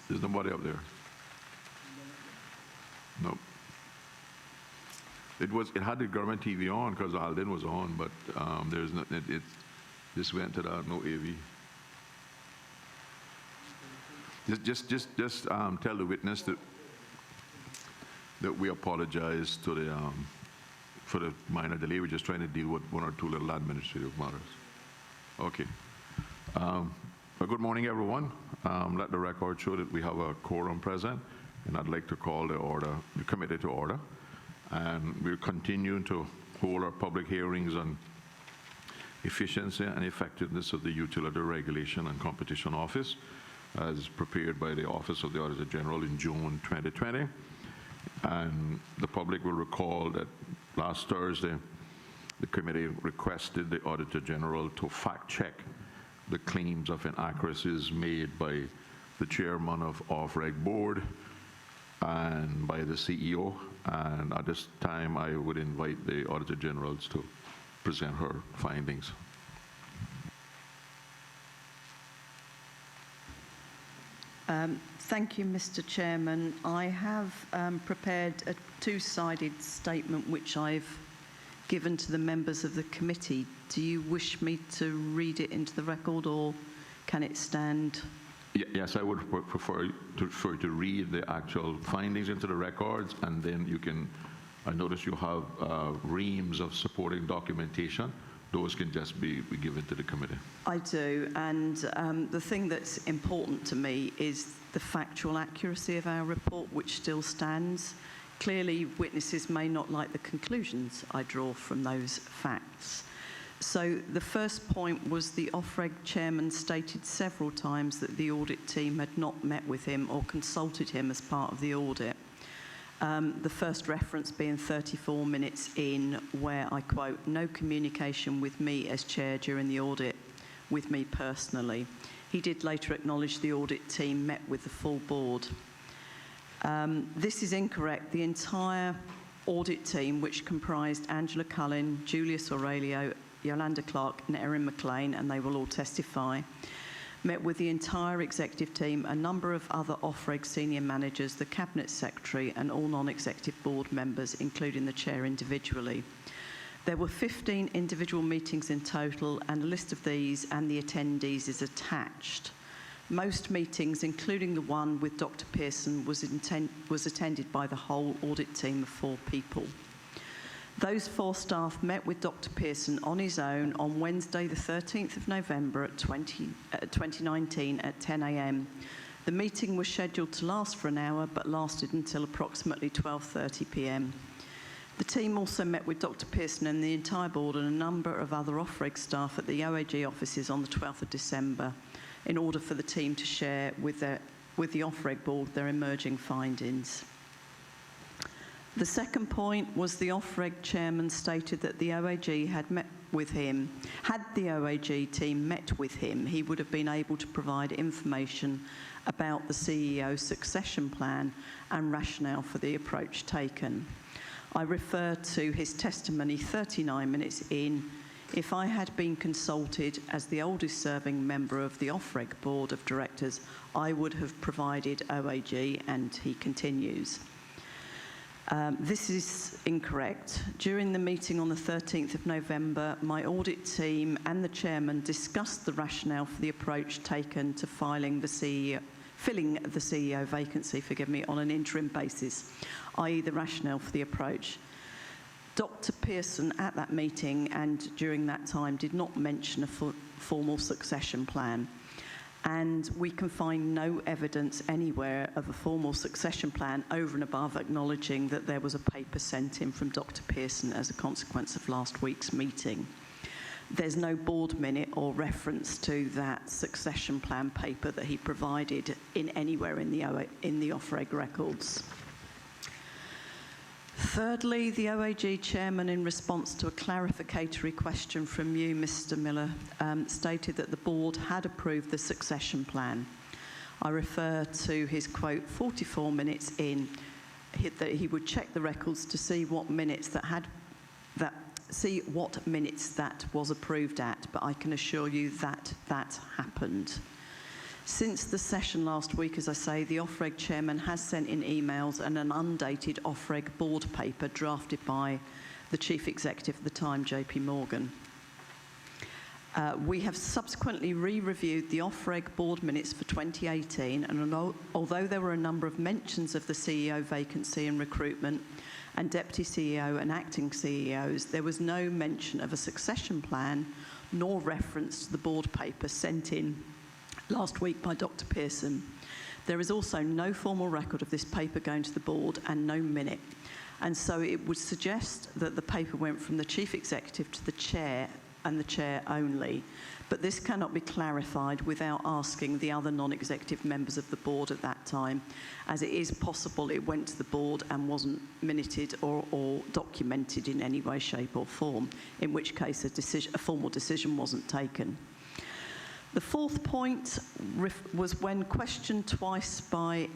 There's nobody up there. Nope. It had the government TV on because Alden was on, but there's not. It just went to that no AV. Just tell the witness that we apologize to the for the minor delay. We're just trying to deal with one or two little administrative matters. Okay. Good morning, everyone. Let the record show that we have a quorum present, and I'd like to call the committee to order. And we're continuing to hold our public hearings on efficiency and effectiveness of the Utility Regulation and Competition Office, as prepared by the Office of the Auditor General in June 2020. And the public will recall that last Thursday, the committee requested the Auditor General to fact-check the claims of inaccuracies made by the chairman of Off-Reg Board and by the CEO. And at this time, I would invite the Auditor General to present her findings. Thank you, Mr. Chairman. I have prepared a two-sided statement which I've given to the members of the committee. Do you wish me to read it into the record, or can it stand? Yes, I would prefer to read the actual findings into the records, and then you can, I notice you have reams of supporting documentation. Those can just be given to the committee. I do, and the thing that's important to me is the factual accuracy of our report, which still stands. Clearly, witnesses may not like the conclusions I draw from those facts. So the first point was the Off-Reg chairman stated several times that the audit team had not met with him or consulted him as part of the audit. The first reference being 34 minutes in, where I quote, "No communication with me as chair during the audit with me personally." He did later acknowledge the audit team met with the full board. This is incorrect. The entire audit team, which comprised Angela Cullen, Julius Aurelio, Yolanda Clark and Erin McLean, and they will all testify, met with the entire executive team, a number of other Off-Reg senior managers, the cabinet secretary and all non-executive board members, including the chair individually. There were 15 individual meetings in total, and a list of these and the attendees is attached. Most meetings, including the one with Dr. Pearson, was attended by the whole audit team of 4 people. Those 4 staff met with Dr. Pearson on his own on Wednesday, the 13th of November 2019 at 10 a.m. The meeting was scheduled to last for an hour, but lasted until approximately 12:30 p.m. The team also met with Dr. Pearson and the entire board and a number of other Off-Reg staff at the OAG offices on the 12th of December in order for the team to share with the Off-Reg board their emerging findings. The second point was the Off-Reg chairman stated that the OAG had met with him. Had the OAG team met with him, he would have been able to provide information about the CEO succession plan and rationale for the approach taken. I refer to his testimony 39 minutes in. "If I had been consulted as the oldest serving member of the Off-Reg board of directors, I would have provided OAG," and he continues. This is incorrect. During the meeting on the 13th of November, my audit team and the chairman discussed the rationale for the approach taken to filling the CEO vacancy, on an interim basis, i.e. the rationale for the approach. Dr. Pearson at that meeting and during that time did not mention a formal succession plan. And we can find no evidence anywhere of a formal succession plan over and above acknowledging that there was a paper sent in from Dr. Pearson as a consequence of last week's meeting. There's no board minute or reference to that succession plan paper that he provided in anywhere in the Off-Reg records. Thirdly, the OAG chairman, in response to a clarificatory question from you, Mr. Miller, stated that the board had approved the succession plan. I refer to his quote, 44 minutes in, that he would check the records to see what minutes that was approved at, but I can assure you that that happened. Since the session last week, as I say, the Ofreg chairman has sent in emails and an undated Ofreg board paper drafted by the chief executive at the time, JP Morgan. We have subsequently re-reviewed the Ofreg board minutes for 2018, and although there were a number of mentions of the CEO vacancy and recruitment and deputy CEO and acting CEOs, there was no mention of a succession plan nor reference to the board paper sent in last week by Dr. Pearson. There is also no formal record of this paper going to the board and no minute. And so it would suggest that the paper went from the chief executive to the chair and the chair only. But this cannot be clarified without asking the other non-executive members of the board at that time, as it is possible it went to the board and wasn't minuted or documented in any way, shape or form, in which case a formal decision wasn't taken. The fourth point was when questioned twice by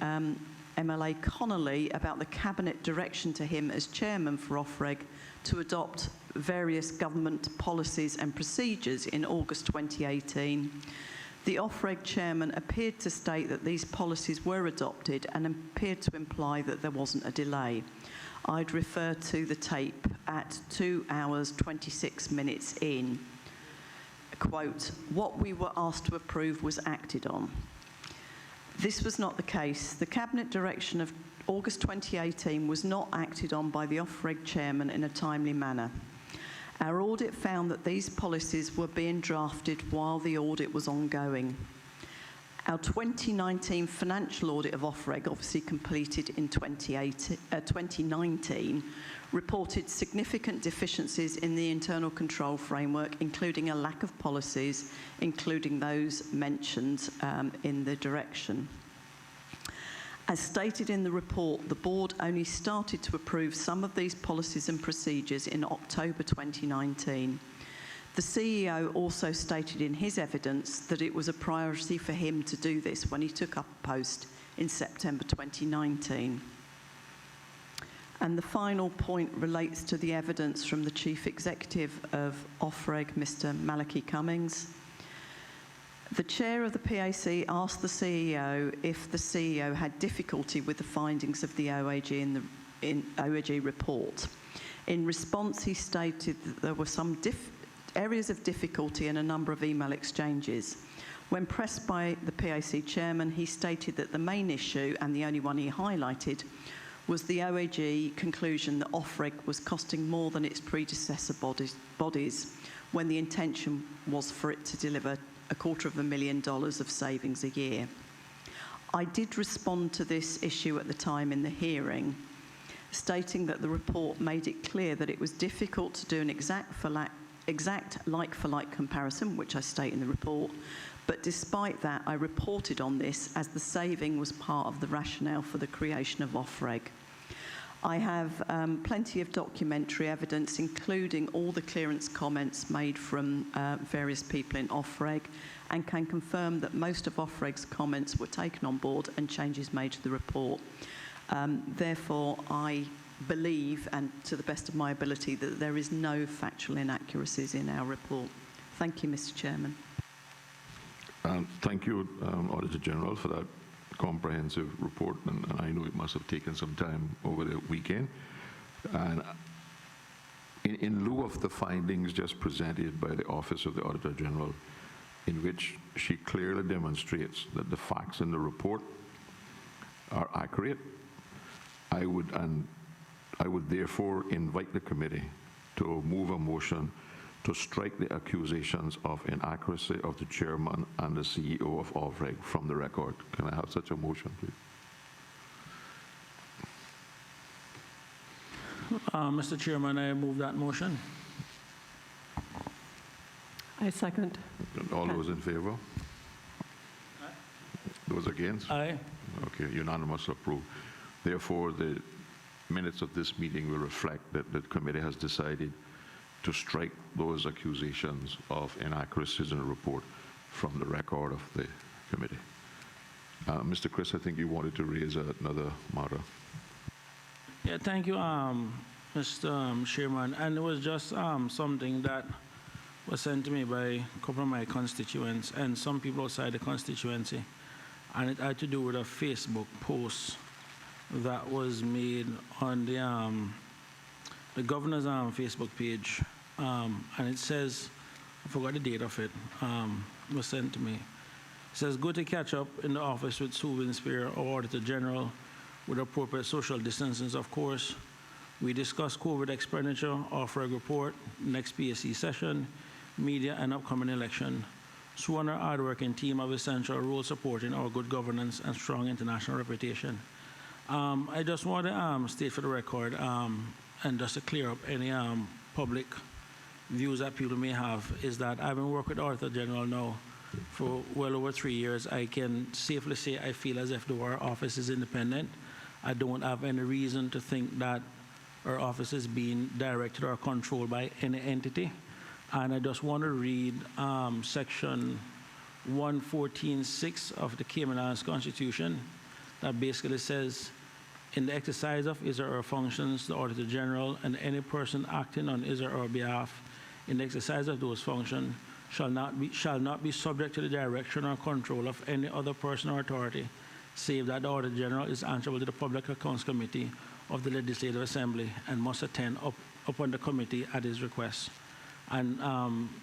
MLA Connolly about the cabinet direction to him as chairman for Ofreg to adopt various government policies and procedures in August 2018. The Ofreg chairman appeared to state that these policies were adopted and appeared to imply that there wasn't a delay. I'd refer to the tape at 2 hours 26 minutes in. Quote, "What we were asked to approve was acted on." This was not the case. The cabinet direction of August 2018 was not acted on by the Ofreg chairman in a timely manner. Our audit found that these policies were being drafted while the audit was ongoing. Our 2019 financial audit of Ofreg, obviously completed in 2019, reported significant deficiencies in the internal control framework, including a lack of policies, including those mentioned in the direction. As stated in the report, the board only started to approve some of these policies and procedures in October 2019. The CEO also stated in his evidence that it was a priority for him to do this when he took up a post in September 2019. And the final point relates to the evidence from the chief executive of Ofreg, Mr. Malachi Cummings. The chair of the PAC asked the CEO if the CEO had difficulty with the findings of the OAG report. In response, he stated that there were some areas of difficulty in a number of email exchanges. When pressed by the PAC chairman, he stated that the main issue, and the only one he highlighted, was the OAG conclusion that Ofreg was costing more than its predecessor bodies when the intention was for it to deliver $250,000 of savings a year. I did respond to this issue at the time in the hearing, stating that the report made it clear that it was difficult to do an exact like-for-like comparison, which I state in the report, but despite that, I reported on this as the saving was part of the rationale for the creation of Ofreg. I have plenty of documentary evidence, including all the clearance comments made from various people in Ofreg, and can confirm that most of Ofreg's comments were taken on board and changes made to the report. Therefore, I believe, and to the best of my ability, that there is no factual inaccuracies in our report. Thank you, Mr. Chairman. Thank you, Auditor General, for that comprehensive report, and I know it must have taken some time over the weekend. And in lieu of the findings just presented by the Office of the Auditor General, in which she clearly demonstrates that the facts in the report are accurate, I would therefore invite the committee to move a motion to strike the accusations of inaccuracy of the chairman and the CEO of Ofreg from the record. Can I have such a motion, please? Mr. Chairman, I move that motion. I second. All those in favor? Aye. Those against? Aye. Okay, unanimous approved. Therefore, the minutes of this meeting will reflect that the committee has decided to strike those accusations of inaccuracies in the report from the record of the committee. Mr. Chris, I think you wanted to raise another matter. Yeah, thank you, Mr. Chairman. And it was just something that was sent to me by a couple of my constituents and some people outside the constituency, and it had to do with a Facebook post that was made on the governor's Facebook page, and it says, I forgot the date of it, was sent to me. It says, "Go to catch up in the office with Sue Spear, or Auditor General, with appropriate social distances, of course. We discuss COVID expenditure, offer a report, next PAC session, media, and upcoming election. Sue and her hardworking team have essential role supporting our good governance and strong international reputation." I just want to state for the record, and just to clear up any public views that people may have, is that I've been working with Auditor General now for well over 3 years. I can safely say I feel as if though our office is independent. I don't have any reason to think that our office is being directed or controlled by any entity. And I just want to read section 114.6 of the Cayman Islands Constitution that basically says, "In the exercise of his or her functions, the Auditor General and any person acting on his or her behalf in the exercise of those functions shall not be subject to the direction or control of any other person or authority, save that the Auditor General is answerable to the Public Accounts Committee of the Legislative Assembly and must attend upon the committee at his request." And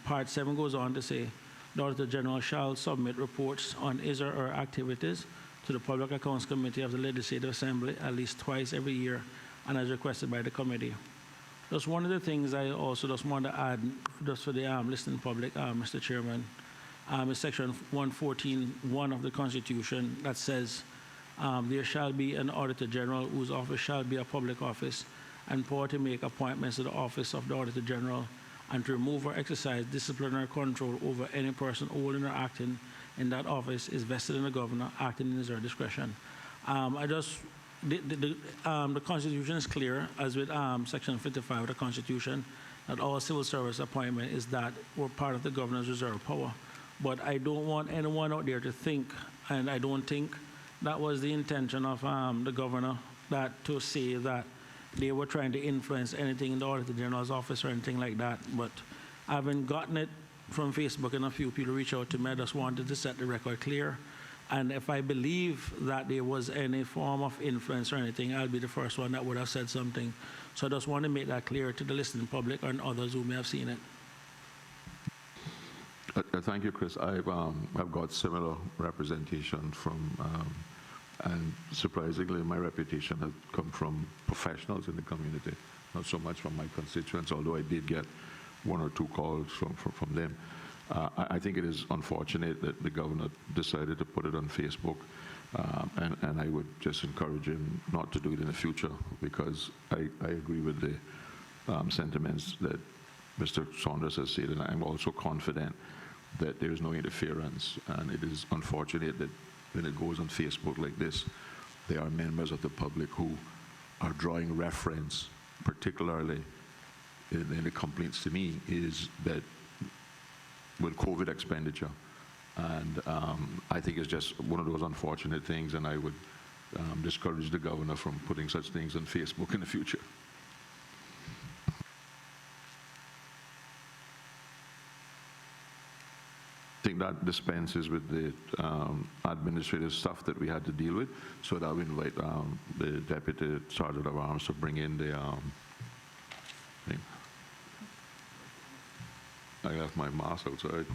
Part 7 goes on to say, "The Auditor General shall submit reports on his or her activities to the Public Accounts Committee of the Legislative Assembly at least twice every year and as requested by the committee." Just one of the things I also just want to add, just for the listening public, Mr. Chairman, is section 114.1 of the Constitution that says, "There shall be an Auditor General whose office shall be a public office, and power to make appointments to the office of the Auditor General and to remove or exercise disciplinary control over any person holding or acting in that office is vested in the governor acting in his or her discretion." The Constitution is clear, as with section 55 of the Constitution, that all civil service appointment is that we're part of the governor's reserve power. But I don't want anyone out there to think, and I don't think that was the intention of the governor, that to say that they were trying to influence anything in the Auditor General's office or anything like that. But I haven't gotten it from Facebook, and a few people reached out to me. I just wanted to set the record clear. And if I believe that there was any form of influence or anything, I'll be the first one that would have said something. So I just want to make that clear to the listening public and others who may have seen it. Thank you, Chris. I've got similar representation from, and surprisingly, my reputation has come from professionals in the community, not so much from my constituents, although I did get one or two calls from them. I think it is unfortunate that the governor decided to put it on Facebook, and I would just encourage him not to do it in the future, because I agree with the sentiments that Mr. Saunders has said, and I'm also confident that there is no interference. And it is unfortunate that when it goes on Facebook like this, there are members of the public who are drawing reference, particularly in the complaints to me, is that with COVID expenditure. And I think it's just one of those unfortunate things, and I would discourage the governor from putting such things on Facebook in the future. I think that dispenses with the administrative stuff that we had to deal with, so that we invite the Deputy Sergeant of Arms to bring in the thing. I left my mask outside.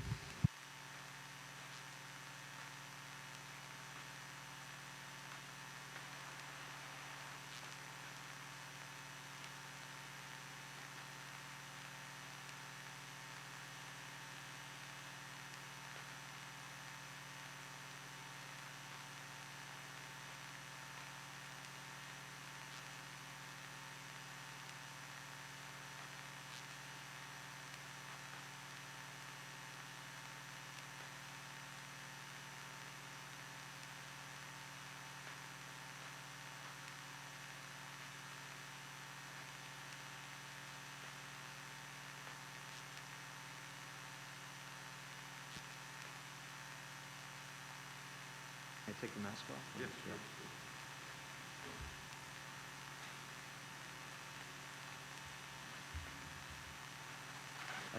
Can I take the mask off? Yes, sure.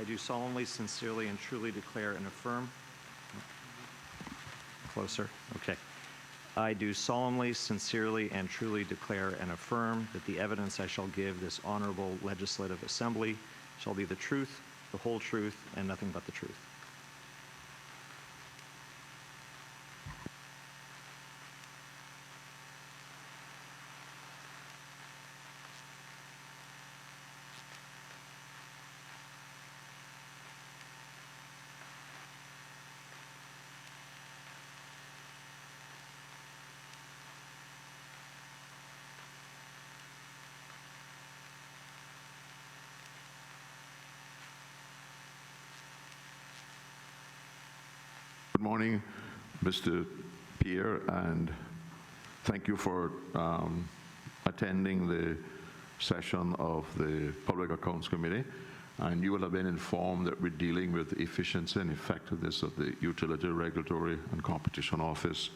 I do solemnly, sincerely, and truly declare and affirm. Closer. Okay. I do solemnly, sincerely, and truly declare and affirm that the evidence I shall give this honorable legislative assembly shall be the truth, the whole truth, and nothing but the truth. Good morning, Mr. Pierre, and thank you for attending the session of the Public Accounts Committee. And you will have been informed that we're dealing with the efficiency and effectiveness of the Utility Regulatory and Competition Office,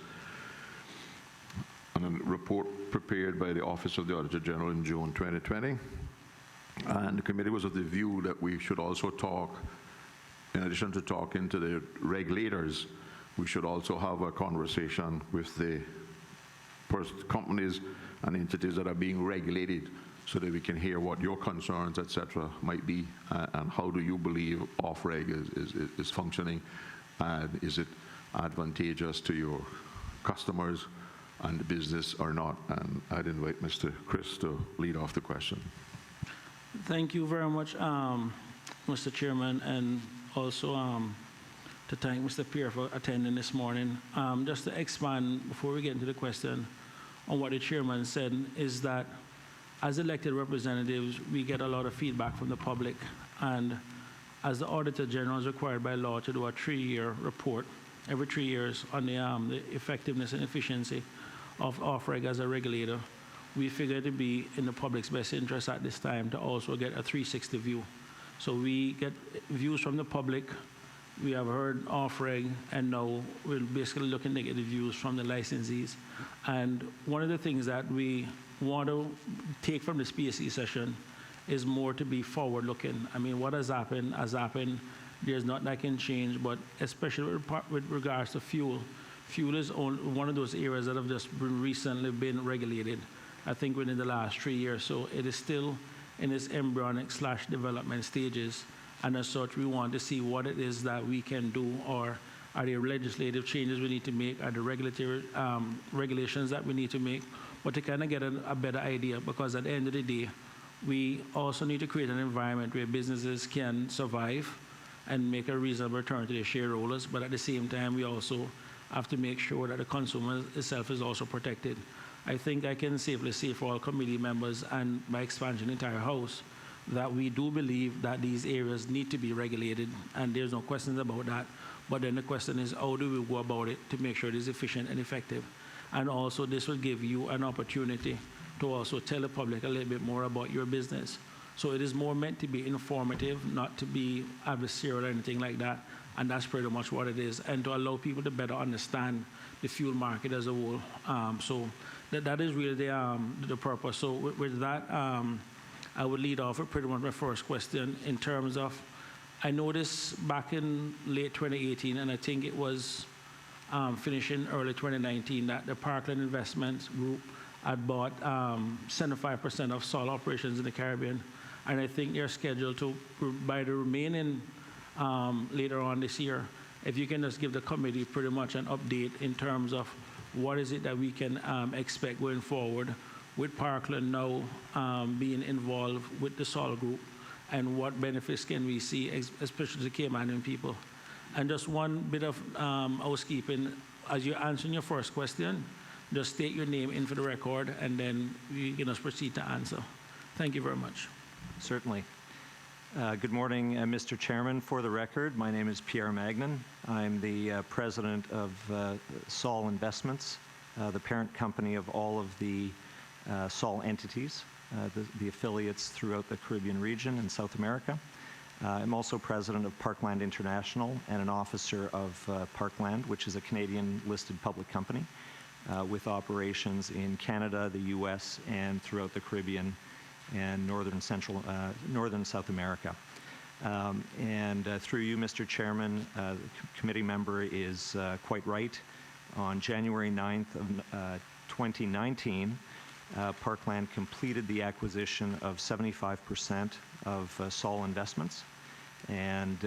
and a report prepared by the Office of the Auditor General in June 2020. And the committee was of the view that we should also talk, in addition to talking to the regulators, we should also have a conversation with the companies and entities that are being regulated so that we can hear what your concerns, et cetera, might be, and how do you believe off-reg is functioning, and is it advantageous to your customers and the business or not? And I'd invite Mr. Chris to lead off the question. Thank you very much, Mr. Chairman, and also to thank Mr. Pierre for attending this morning. Just to expand before we get into the question on what the chairman said, is that as elected representatives, we get a lot of feedback from the public, and as the Auditor General is required by law to do a 3-year report every 3 years on the effectiveness and efficiency of off-reg as a regulator, we figure it to be in the public's best interest at this time to also get a 360 view. So we get views from the public, we have heard off-reg, and now we're basically looking to get the views from the licensees. And one of the things that we want to take from this PAC session is more to be forward-looking. I mean, what has happened has happened. There's nothing that can change, but especially with regards to fuel. Fuel is one of those areas that have just recently been regulated, I think within the last 3 years. So it is still in its embryonic/development stages, and as such, we want to see what it is that we can do, or are there legislative changes we need to make, are there regulatory regulations that we need to make, but to kind of get a better idea, because at the end of the day, we also need to create an environment where businesses can survive and make a reasonable return to their shareholders, but at the same time, we also have to make sure that the consumer itself is also protected. I think I can safely say for all committee members and by expansion the entire House that we do believe that these areas need to be regulated, and there's no questions about that. But then the question is, how do we go about it to make sure it is efficient and effective? And also, this will give you an opportunity to also tell the public a little bit more about your business. So it is more meant to be informative, not to be adversarial or anything like that. And that's pretty much what it is, and to allow people to better understand the fuel market as a whole. So that is really the purpose. So with that, I would lead off with pretty much my first question in terms of, I noticed back in late 2018, and I think it was finishing early 2019, that the Parkland Investments Group had bought 75% of Sol operations in the Caribbean, and I think they're scheduled to buy the remaining later on this year. If you can just give the committee pretty much an update in terms of what is it that we can expect going forward with Parkland now being involved with the Sol Group, and what benefits can we see, especially the Cayman people. And just one bit of housekeeping, as you're answering your first question, just state your name in for the record, and then we can just proceed to answer. Thank you very much. Certainly. Good morning, Mr. Chairman. For the record, my name is Pierre Magnan. I'm the president of Sol Investments, the parent company of all of the Sol entities, the affiliates throughout the Caribbean region and South America. I'm also president of Parkland International and an officer of Parkland, which is a Canadian-listed public company with operations in Canada, the U.S., and throughout the Caribbean and northern South America. Through you, Mr. Chairman, the committee member is quite right. On January 9th of 2019, Parkland completed the acquisition of 75% of Sol Investments, and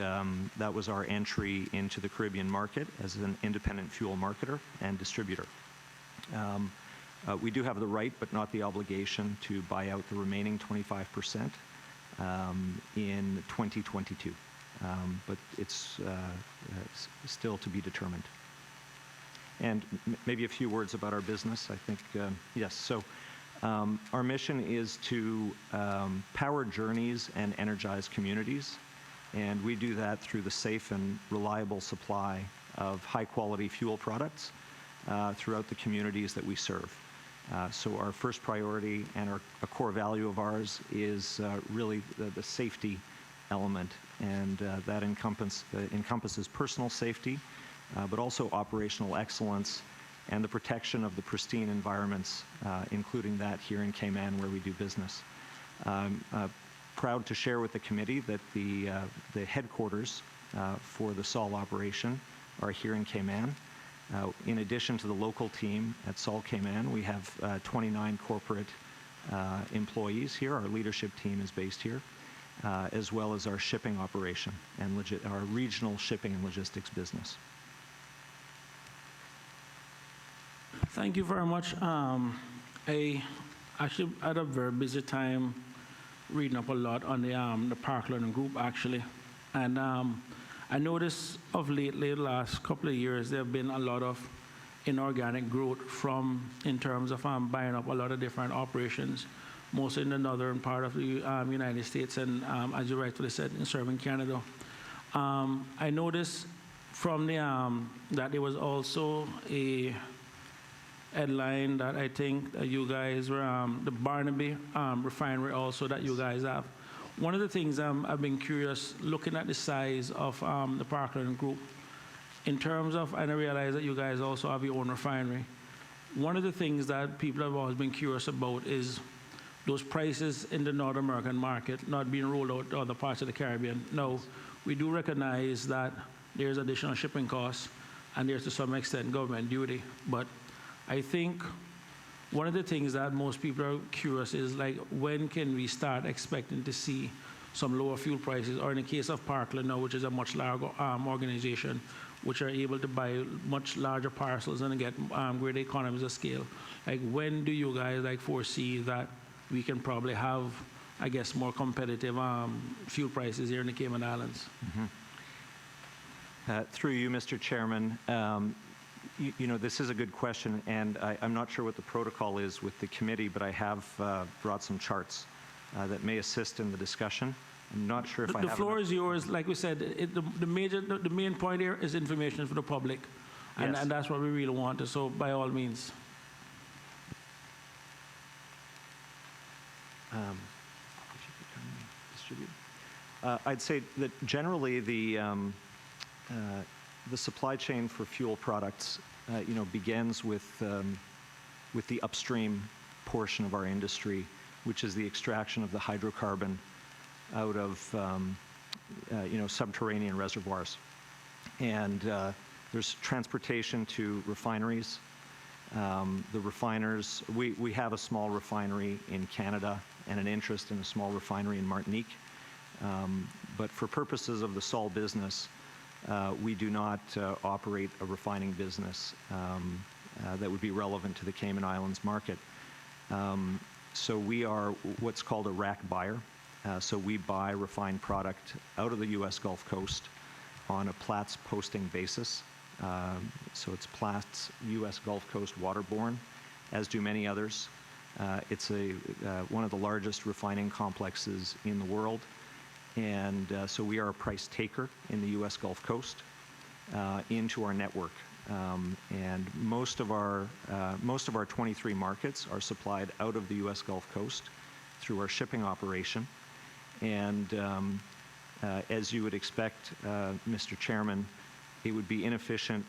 that was our entry into the Caribbean market as an independent fuel marketer and distributor. We do have the right, but not the obligation, to buy out the remaining 25% in 2022, but it's still to be determined. And maybe a few words about our business, I think. Yes, so our mission is to power journeys and energize communities, and we do that through the safe and reliable supply of high-quality fuel products throughout the communities that we serve. So our first priority and a core value of ours is really the safety element, and that encompasses personal safety, but also operational excellence and the protection of the pristine environments, including that here in Cayman where we do business. I'm proud to share with the committee that the headquarters for the Sol operation are here in Cayman. In addition to the local team at Sol Cayman, we have 29 corporate employees here. Our leadership team is based here, as well as our shipping operation and our regional shipping and logistics business. Thank you very much. I actually had a very busy time reading up a lot on the Parkland Group, actually. And I noticed of lately, the last couple of years, there have been a lot of inorganic growth in terms of buying up a lot of different operations, mostly in the northern part of the United States and, as you rightfully said, in serving Canada. I noticed from that there was also a headline that I think that you guys were, the Barnaby refinery also that you guys have. One of the things I've been curious, looking at the size of the Parkland Group, in terms of, and I realize that you guys also have your own refinery, one of the things that people have always been curious about is those prices in the North American market not being rolled out to other parts of the Caribbean. Now, we do recognize that there's additional shipping costs and there's to some extent government duty, but I think one of the things that most people are curious is, like, when can we start expecting to see some lower fuel prices, or in the case of Parkland now, which is a much larger organization, which are able to buy much larger parcels and get greater economies of scale. Like, when do you guys foresee that we can probably have, I guess, more competitive fuel prices here in the Cayman Islands? Mm-hmm. Through you, Mr. Chairman, you know, this is a good question, and I'm not sure what the protocol is with the committee, but I have brought some charts that may assist in the discussion. I'm not sure if I have. The floor is yours. Like we said, the main point here is information for the public, and, yes, and that's what we really want. So by all means. I'd say that generally the supply chain for fuel products, you know, begins with the upstream portion of our industry, which is the extraction of the hydrocarbon out of you know, subterranean reservoirs, and there's transportation to refineries. The refiners, we have a small refinery in Canada and an interest in a small refinery in Martinique, but for purposes of the Sol business, we do not operate a refining business that would be relevant to the Cayman Islands market. So we are what's called a rack buyer. So we buy refined product out of the U.S. Gulf Coast on a Platts posting basis. So it's Platts U.S. Gulf Coast waterborne, as do many others. It's one of the largest refining complexes in the world. And so we are a price taker in the U.S. Gulf Coast into our network. And most of our 23 markets are supplied out of the U.S. Gulf Coast through our shipping operation. And as you would expect, Mr. Chairman, it would be inefficient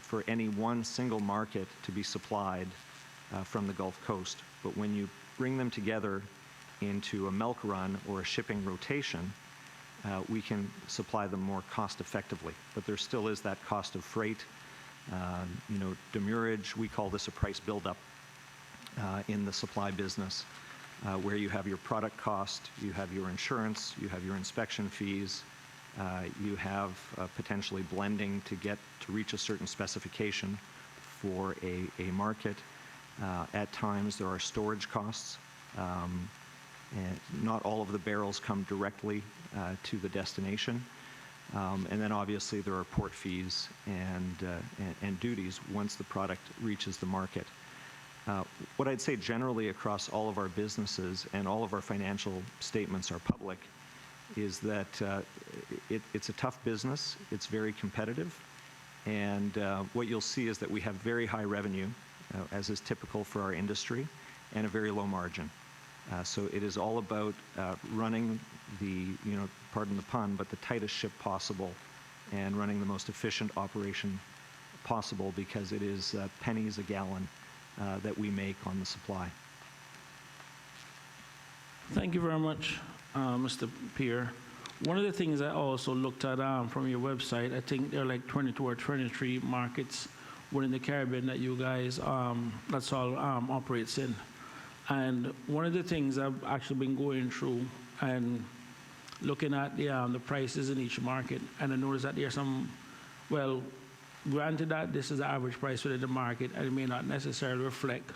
for any one single market to be supplied from the Gulf Coast. But when you bring them together into a milk run or a shipping rotation, we can supply them more cost effectively. But there still is that cost of freight, demurrage. We call this a price buildup in the supply business, where you have your product cost, you have your insurance, you have your inspection fees, you have potentially blending to reach a certain specification for a market. At times there are storage costs. And not all of the barrels come directly to the destination. And then obviously there are port fees and duties once the product reaches the market. What I'd say generally across all of our businesses, and all of our financial statements are public, is that it's a tough business, it's very competitive, and what you'll see is that we have very high revenue, as is typical for our industry, and a very low margin. So it is all about running the, pardon the pun, but the tightest ship possible, and running the most efficient operation possible, because it is pennies a gallon that we make on the supply. Thank you very much, Mr. Pierre. One of the things I also looked at from your website, I think there are like 22 or 23 markets within the Caribbean that you guys, that's all operates in. And one of the things I've actually been going through and looking at the prices in each market, and I noticed that there's some, well, granted that this is the average price within the market, and it may not necessarily reflect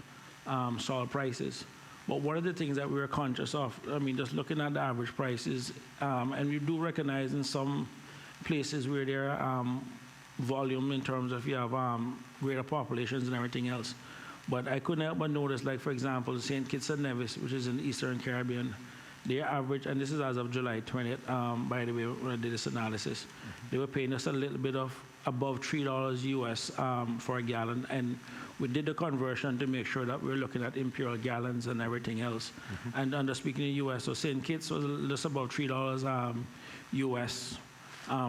salt prices. But one of the things that we're conscious of, just looking at the average prices, and we do recognize in some places where there are volume in terms of you have greater populations and everything else. But I couldn't help but notice, like, for example, St. Kitts and Nevis, which is in the Eastern Caribbean, their average, and this is as of July 20th, by the way, when I did this analysis, they were paying us a little bit of above $3 US for a gallon. And we did the conversion to make sure that we're looking at imperial gallons and everything else. And under speaking in US, so St. Kitts was just about $3 US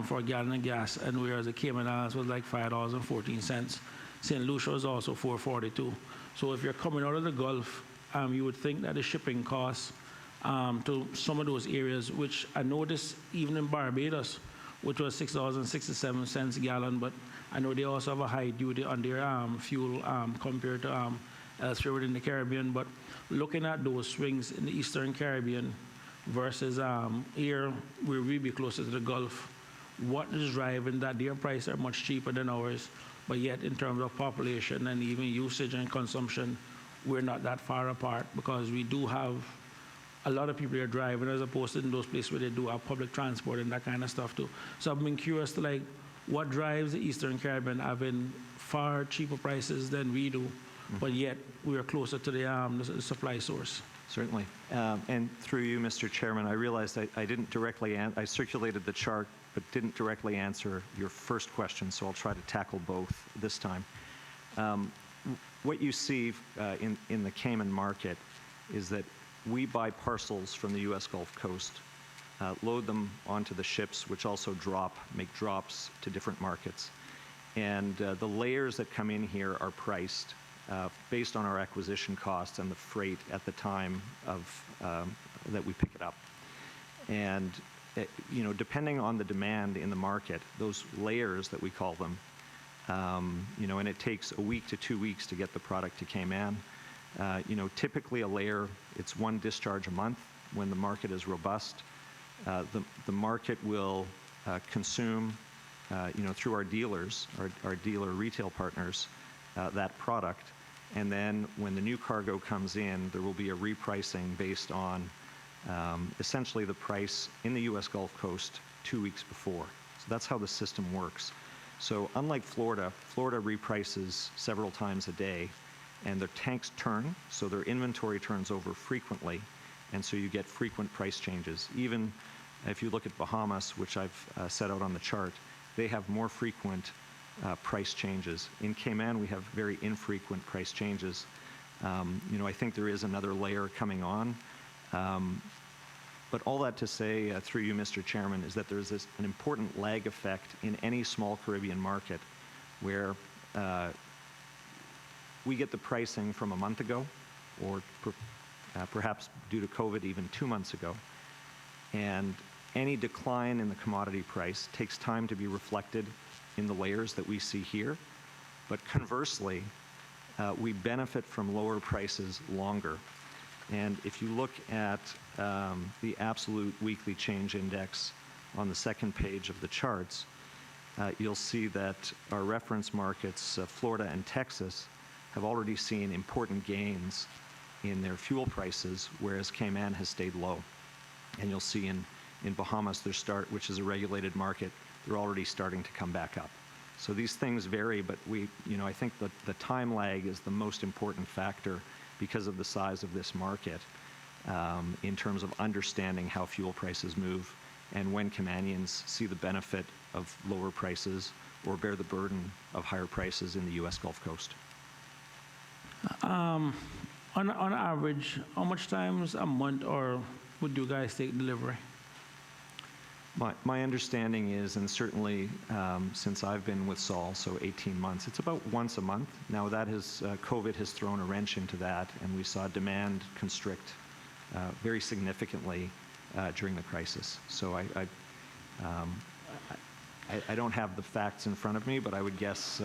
for a gallon of gas, and whereas the Cayman Islands was like $5.14. St. Lucia was also $4.42. So if you're coming out of the Gulf, you would think that the shipping costs to some of those areas, which I noticed even in Barbados, which was $6.67 a gallon, but I know they also have a high duty on their fuel compared to elsewhere within the Caribbean. But looking at those swings in the Eastern Caribbean versus here, where we be closer to the Gulf, what is driving that their prices are much cheaper than ours, but yet in terms of population and even usage and consumption, we're not that far apart, because we do have a lot of people are driving, as opposed to in those places where they do have public transport and that kind of stuff too. So I've been curious to, like, what drives the Eastern Caribbean having far cheaper prices than we do, but yet we are closer to the supply source. Certainly. And through you, Mr. Chairman, I realized I didn't directly I circulated the chart, but didn't directly answer your first question, so I'll try to tackle both this time. What you see in the Cayman market is that we buy parcels from the U.S. Gulf Coast, load them onto the ships, which also make drops to different markets. And the layers that come in here are priced based on our acquisition costs and the freight at the time of that we pick it up. And depending on the demand in the market, those layers that we call them, and it takes a week to 2 weeks to get the product to Cayman. Typically a layer, it's one discharge a month when the market is robust. The market will consume, through our dealers, our dealer retail partners, that product. And then when the new cargo comes in, there will be a repricing based on essentially the price in the U.S. Gulf Coast 2 weeks before. So that's how the system works. So unlike Florida reprices several times a day, and their tanks turn, so their inventory turns over frequently, and so you get frequent price changes. Even if you look at Bahamas, which I've set out on the chart, they have more frequent price changes. In Cayman, we have very infrequent price changes. I think there is another layer coming on. But all that to say, through you, Mr. Chairman, is that there's an important lag effect in any small Caribbean market where we get the pricing from a month ago, or perhaps due to COVID, even 2 months ago. And any decline in the commodity price takes time to be reflected in the layers that we see here. But conversely, we benefit from lower prices longer. And if you look at the absolute weekly change index on the second page of the charts, you'll see that our reference markets, Florida and Texas, have already seen important gains in their fuel prices, whereas Cayman has stayed low. And you'll see in Bahamas, which is a regulated market, they're already starting to come back up. So these things vary, but I think the time lag is the most important factor because of the size of this market in terms of understanding how fuel prices move and when Caymanians see the benefit of lower prices or bear the burden of higher prices in the U.S. Gulf Coast. On average, how much times a month or would you guys take delivery? My understanding is, and certainly since I've been with Sol, so 18 months, it's about once a month. Now COVID has thrown a wrench into that, and we saw demand constrict very significantly during the crisis. So I don't have the facts in front of me, but I would guess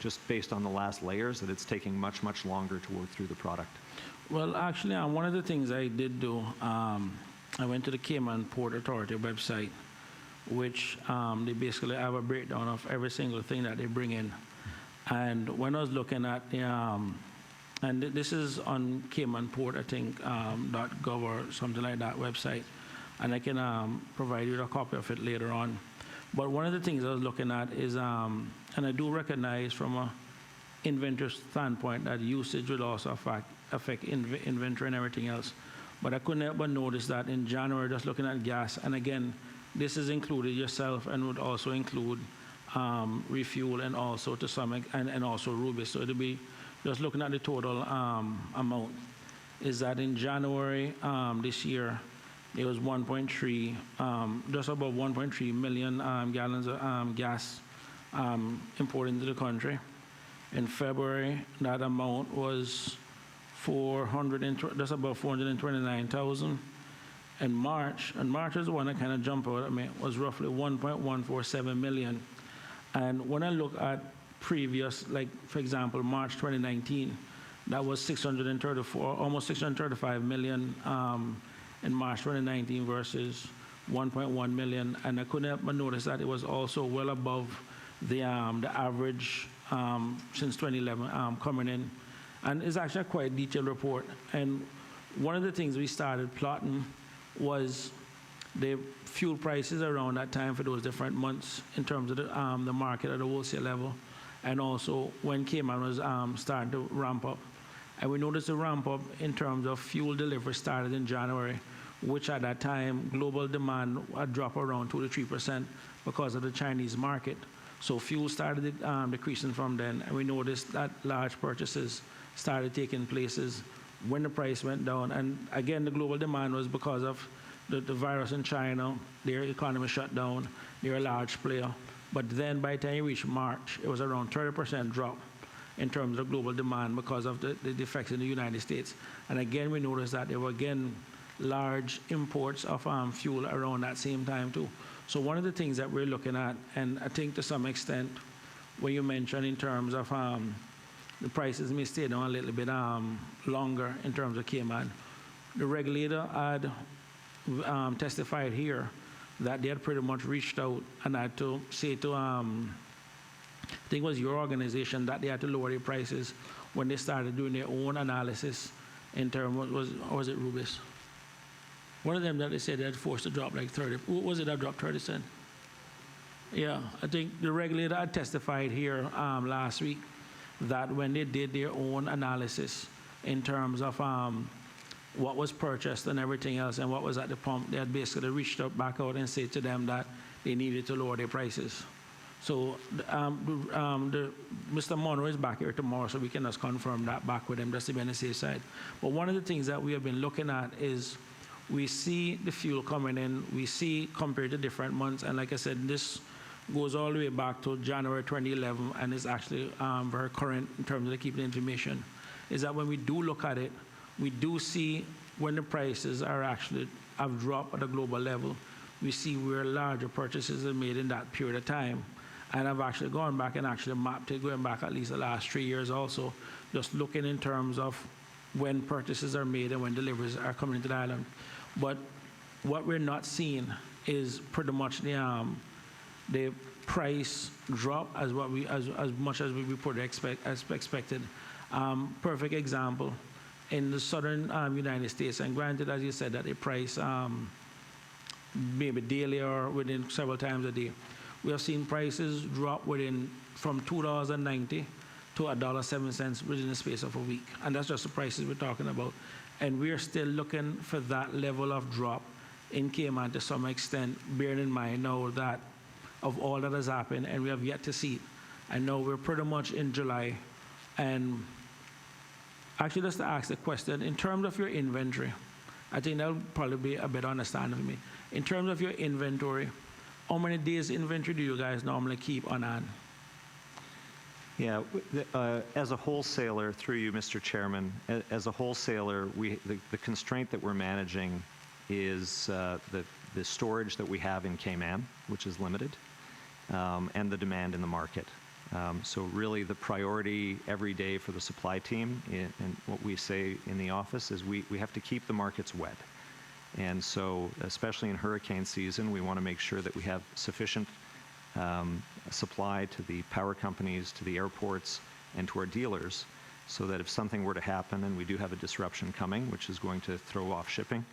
just based on the last layers that it's taking much, much longer to work through the product. Well, actually, one of the things I did do, I went to the Cayman Port Authority website, which they basically have a breakdown of every single thing that they bring in. And when I was looking at and this is on Cayman Port, I think, .gov or something like that website, and I can provide you a copy of it later on. But one of the things I was looking at is, and I do recognize from an inventory standpoint that usage would also affect inventory and everything else. But I couldn't help but notice that in January, just looking at gas, and again, this is included yourself and would also include refuel and also to some and also Rubis. So it'll be just looking at the total amount. Is that in January this year, it was 1.3, just about 1.3 million gallons of gas imported into the country. In February, that amount was just about 429,000. In March, and March is the one that kind of jumped out at me, was roughly 1.147 million. And when I look at previous, like for example, March 2019, that was 634, almost 635 million in March 2019 versus 1.1 million. And I couldn't help but notice that it was also well above the average since 2011 coming in. And it's actually a quite detailed report. And one of the things we started plotting was the fuel prices around that time for those different months in terms of the market at the wholesale level, and also when Cayman was starting to ramp up. And we noticed the ramp up in terms of fuel delivery started in January, which at that time, global demand had dropped around 2 to 3% because of the Chinese market. So fuel started decreasing from then, and we noticed that large purchases started taking places when the price went down. And again, the global demand was because of the virus in China. Their economy shut down. They're a large player. But then by the time you reach March, it was around 30% drop in terms of global demand because of the effects in the United States. And again, we noticed that there were, again, large imports of fuel around that same time too. So one of the things that we're looking at, and I think to some extent, when you mentioned in terms of the prices may stay down a little bit longer in terms of Cayman, the regulator had testified here that they had pretty much reached out and had to say to, I think it was your organization, that they had to lower their prices when they started doing their own analysis in terms of, was it Rubis? One of them that they said they had forced to drop like 30, was it that dropped 30 cents? Yeah, I think the regulator had testified here last week that when they did their own analysis in terms of what was purchased and everything else and what was at the pump, they had basically reached out back out and said to them that they needed to lower their prices. So Mr. Monroe is back here tomorrow, so we can just confirm that back with him just to be on the safe side. But one of the things that we have been looking at is we see the fuel coming in, we see compared to different months, and like I said, this goes all the way back to January 2011 and is actually very current in terms of keeping the information, is that when we do look at it, we do see when the prices are actually have dropped at a global level, we see where larger purchases are made in that period of time. And I've actually gone back and actually mapped it, going back at least the last 3 years also, just looking in terms of when purchases are made and when deliveries are coming into the island. But what we're not seeing is pretty much the price drop as much as we reported expected. Perfect example, in the southern United States, and granted, as you said, that the price maybe daily or within several times a day, we have seen prices drop from $2.90 to $1.07 within the space of a week. And that's just the prices we're talking about. And we're still looking for that level of drop in Cayman to some extent, bearing in mind now that of all that has happened, and we have yet to see it. I know we're pretty much in July, and actually just to ask the question, in terms of your inventory, I think that'll probably be a better understanding for me. In terms of your inventory, how many days inventory do you guys normally keep on hand? Yeah, as a wholesaler, through you, Mr. Chairman, as a wholesaler, the constraint that we're managing is the storage that we have in Cayman, which is limited, and the demand in the market. So really the priority every day for the supply team, and what we say in the office, is we have to keep the markets wet. And so, especially in hurricane season, we want to make sure that we have sufficient supply to the power companies, to the airports, and to our dealers, so that if something were to happen, and we do have a disruption coming, which is going to throw off shipping,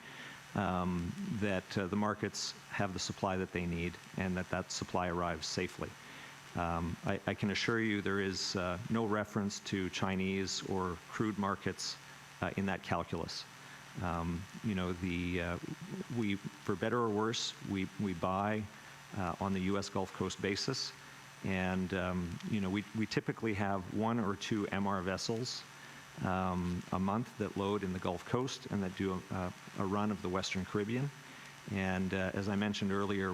that the markets have the supply that they need, and that supply arrives safely. I can assure you there is no reference to Chinese or crude markets in that calculus. You know, we, for better or worse, we buy on the U.S. Gulf Coast basis, and you know, we typically have 1 or 2 MR vessels a month that load in the Gulf Coast and that do a run of the Western Caribbean. And as I mentioned earlier,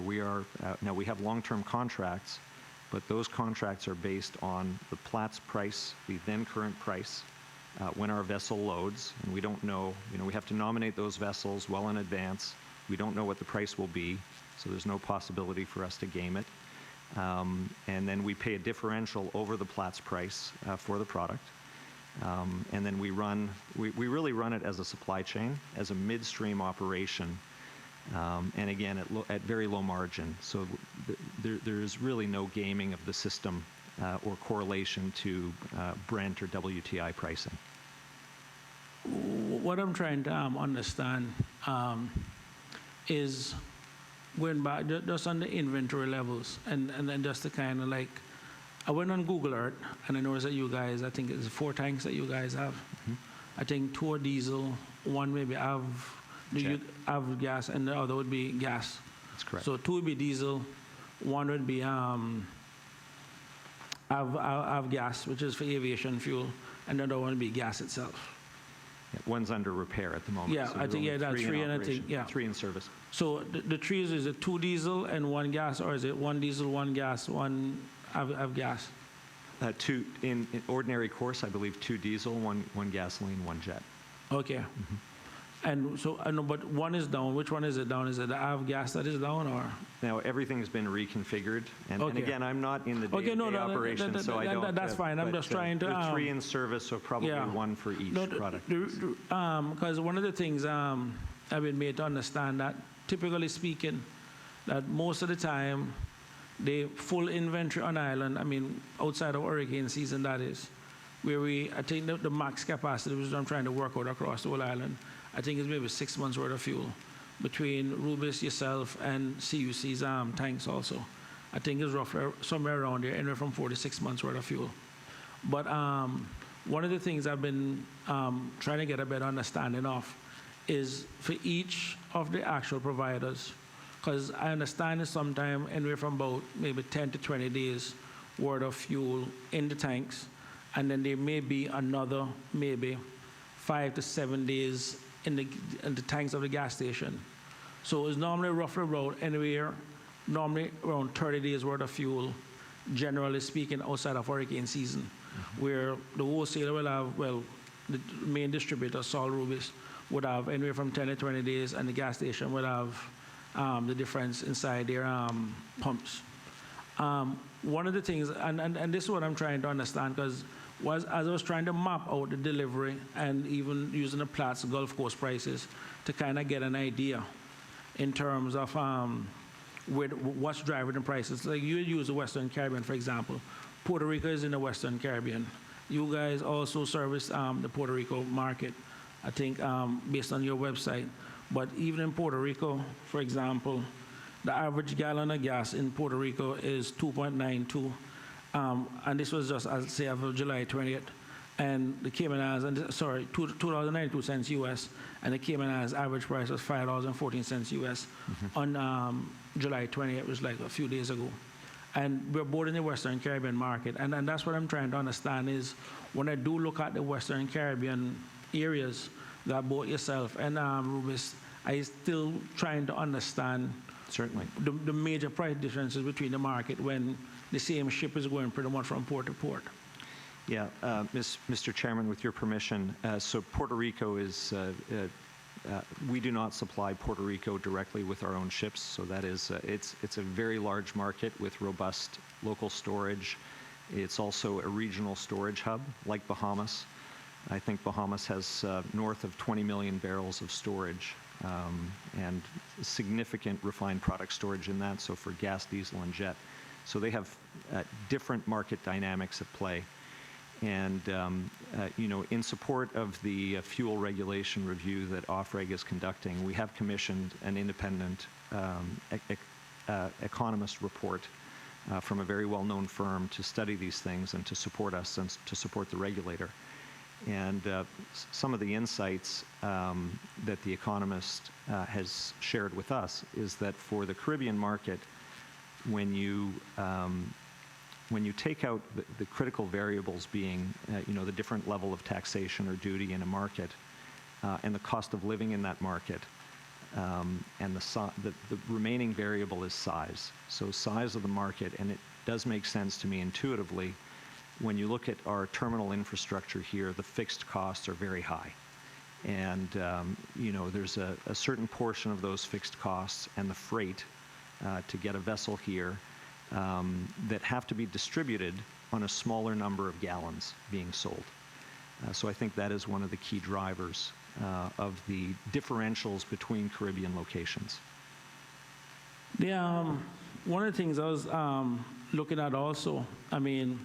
now we have long-term contracts, but those contracts are based on the Platts price, the then current price, when our vessel loads, and we don't know, you know, we have to nominate those vessels well in advance. We don't know what the price will be, so there's no possibility for us to game it. And then we pay a differential over the Platts price for the product. And then we really run it as a supply chain, as a midstream operation, and again, at very low margin. So there's really no gaming of the system or correlation to Brent or WTI pricing. What I'm trying to understand is going back just on the inventory levels, and then just to kind of like, I went on Google Earth, and I noticed that you guys, I think it's 4 tanks that you guys have. Mm-hmm. I think 2 are diesel, 1 maybe have gas, and the other would be gas. That's correct. So 2 would be diesel, 1 would be have gas, which is for aviation fuel, and the other one would be gas itself. Yeah, 1's under repair at the moment. Yeah, so I think that's 3, and I think, yeah. 3 in service. So the 3 is it 2 diesel and 1 gas, or is it 1 diesel, 1 gas, 1 have gas? 2 in ordinary course, I believe 2 diesel, 1 gasoline, 1 jet. Okay. Mm-hmm. And so I know, but 1 is down. Which one is it down? Is it the gas that is down, or? Now everything's been reconfigured, and Okay. again, I'm not in the day-to-day operation, so I don't. That's fine. I'm just trying to. The 3 in service, so probably 1 for each product. Because one of the things I've been made to understand that, typically speaking, that most of the time, the full inventory on island, I mean, outside of hurricane season, that is, where I think the max capacity, which I'm trying to work out across the whole island, I think it's maybe 6 months worth of fuel between Rubis, yourself, and CUC's tanks also. I think it's roughly somewhere around there, anywhere from 4 to 6 months worth of fuel. But one of the things I've been trying to get a better understanding of is for each of the actual providers, because I understand it's sometime anywhere from about maybe 10 to 20 days worth of fuel in the tanks, and then there may be another maybe 5 to 7 days in the tanks of the gas station. So it's normally roughly about anywhere, normally around 30 days worth of fuel, generally speaking, outside of hurricane season, mm-hmm. where the wholesaler will have, well, the main distributor, Sol Rubis, would have anywhere from 10 to 20 days, and the gas station would have the difference inside their pumps. One of the things, and this is what I'm trying to understand, because as I was trying to map out the delivery and even using the Platts Gulf Coast prices to kind of get an idea in terms of what's driving the prices. Like you use the Western Caribbean, for example. Puerto Rico is in the Western Caribbean. You guys also service the Puerto Rico market, I think, based on your website. But even in Puerto Rico, for example, the average gallon of gas in Puerto Rico is 2.92. And this was just, I'll say, as of July 20th. And the Cayman Islands, sorry, $2.92 US, and the Cayman Islands average price was $5.14 US on July 20th, it was like a few days ago. And we're both in the Western Caribbean market. And that's what I'm trying to understand is when I do look at the Western Caribbean areas that both yourself and Rubis, I still trying to understand Certainly. the major price differences between the market when the same ship is going pretty much from port to port. Yeah, Mr. Chairman, with your permission, so Puerto Rico is, we do not supply Puerto Rico directly with our own ships, so that is, it's a very large market with robust local storage. It's also a regional storage hub, like Bahamas. I think Bahamas has north of 20 million barrels of storage and significant refined product storage in that, so for gas, diesel, and jet. So they have different market dynamics at play. And, you know, in support of the fuel regulation review that OFREG is conducting, we have commissioned an independent economist report from a very well-known firm to study these things and to support us and to support the regulator. And some of the insights that the economist has shared with us is that for the Caribbean market, when you take out the critical variables being, you know, the different level of taxation or duty in a market, and the cost of living in that market, and the remaining variable is size. So size of the market, and it does make sense to me intuitively. When you look at our terminal infrastructure here, the fixed costs are very high. And, you know, there's a certain portion of those fixed costs and the freight to get a vessel here that have to be distributed on a smaller number of gallons being sold. So I think that is one of the key drivers of the differentials between Caribbean locations. Yeah, one of the things I was looking at also, I mean,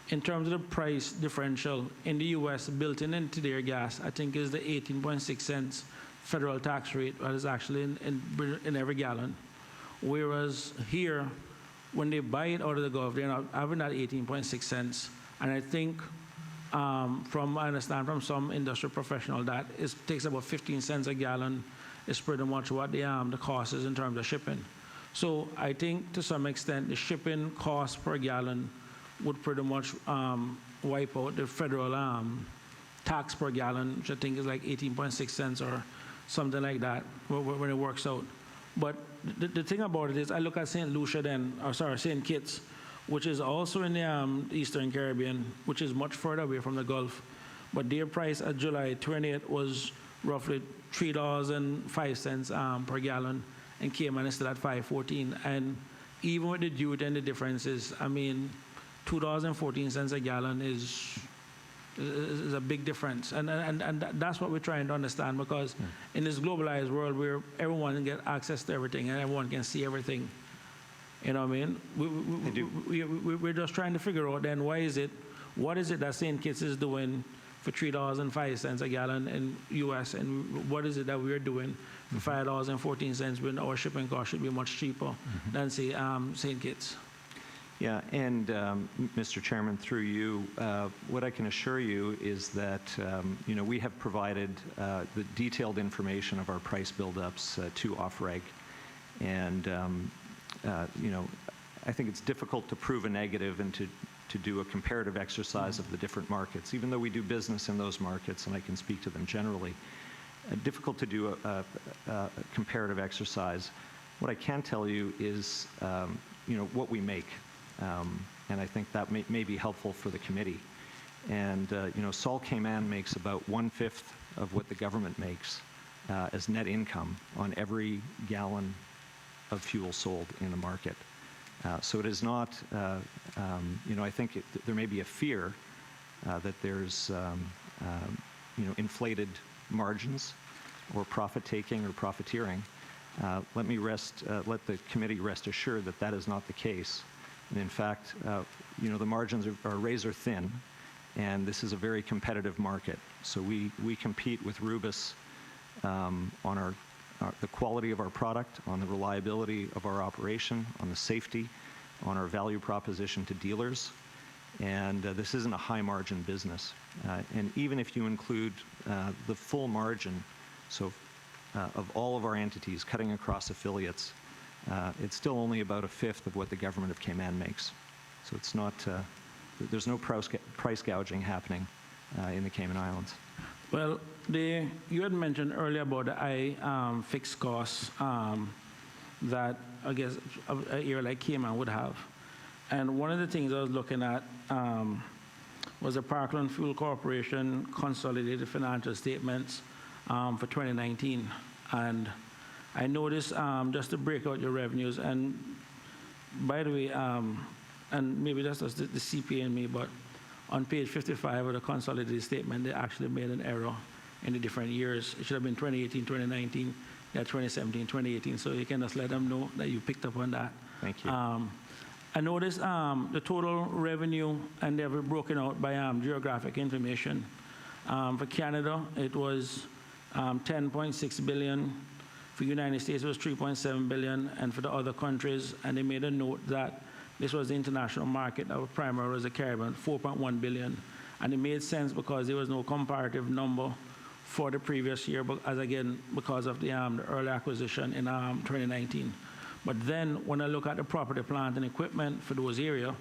in terms of the price differential in the U.S. built into their gas, I think is the 18.6 cents federal tax rate that is actually in every gallon. Whereas here, when they buy it out of the Gulf, they're not having that 18.6 cents. And I think, I understand from some industrial professional that it takes about 15 cents a gallon is pretty much what the cost is in terms of shipping. So I think to some extent the shipping cost per gallon would pretty much wipe out the federal tax per gallon, which I think is like 18.6 cents or something like that when it works out. But the thing about it is I look at St. Lucia then, or sorry, St. Kitts, which is also in the Eastern Caribbean, which is much further away from the Gulf. But their price at July 20th was roughly $3.05 per gallon, and Cayman is still at $5.14. And even with the duty and the differences, I mean, $2.14 a gallon is a big difference. And that's what we're trying to understand, because in this globalized world where everyone can get access to everything and everyone can see everything, you know what I mean? We're just trying to figure out then what is it that St. Kitts is doing for $3.05 a gallon in U.S. and what is it that we're doing for $5.14 when our shipping cost should be much cheaper than, say, St. Kitts. Yeah, and Mr. Chairman, through you, what I can assure you is that you know, we have provided the detailed information of our price buildups to OFREG, and you know, I think it's difficult to prove a negative and to do a comparative exercise of the different markets, even though we do business in those markets, and I can speak to them generally. Difficult to do a comparative exercise. What I can tell you is, you know, what we make. And I think that may be helpful for the committee. And, you know, Sol Cayman makes about 1/5 of what the government makes as net income on every gallon of fuel sold in the market. So it is not, I think there may be a fear that there's, inflated margins or profit-taking or profiteering. Let the committee rest assured that that is not the case. And in fact, the margins are razor thin, and this is a very competitive market. So we compete with Rubis on the quality of our product, on the reliability of our operation, on the safety, on our value proposition to dealers. And this isn't a high-margin business. And even if you include the full margin, so of all of our entities cutting across affiliates, it's still only about a fifth of what the government of Cayman makes. So it's not, there's no price gouging happening in the Cayman Islands. Well, you had mentioned earlier about the fixed costs that I guess an area like Cayman would have. And one of the things I was looking at was the Parkland Fuel Corporation consolidated financial statements for 2019. And I noticed, just to break out your revenues, and by the way, and maybe that's just the CPA in me, but on page 55 of the consolidated statement, they actually made an error in the different years. It should have been 2018, 2019, 2017, 2018. So you can just let them know that you picked up on that. Thank you. I noticed the total revenue, and they've broken out by geographic information. For Canada, it was 10.6 billion. For the United States, it was 3.7 billion. And for the other countries, and they made a note that this was the international market. Our primary was the Caribbean, 4.1 billion. And it made sense because there was no comparative number for the previous year, but because of the early acquisition in 2019. But then when I look at the property, plant, and equipment for those areas,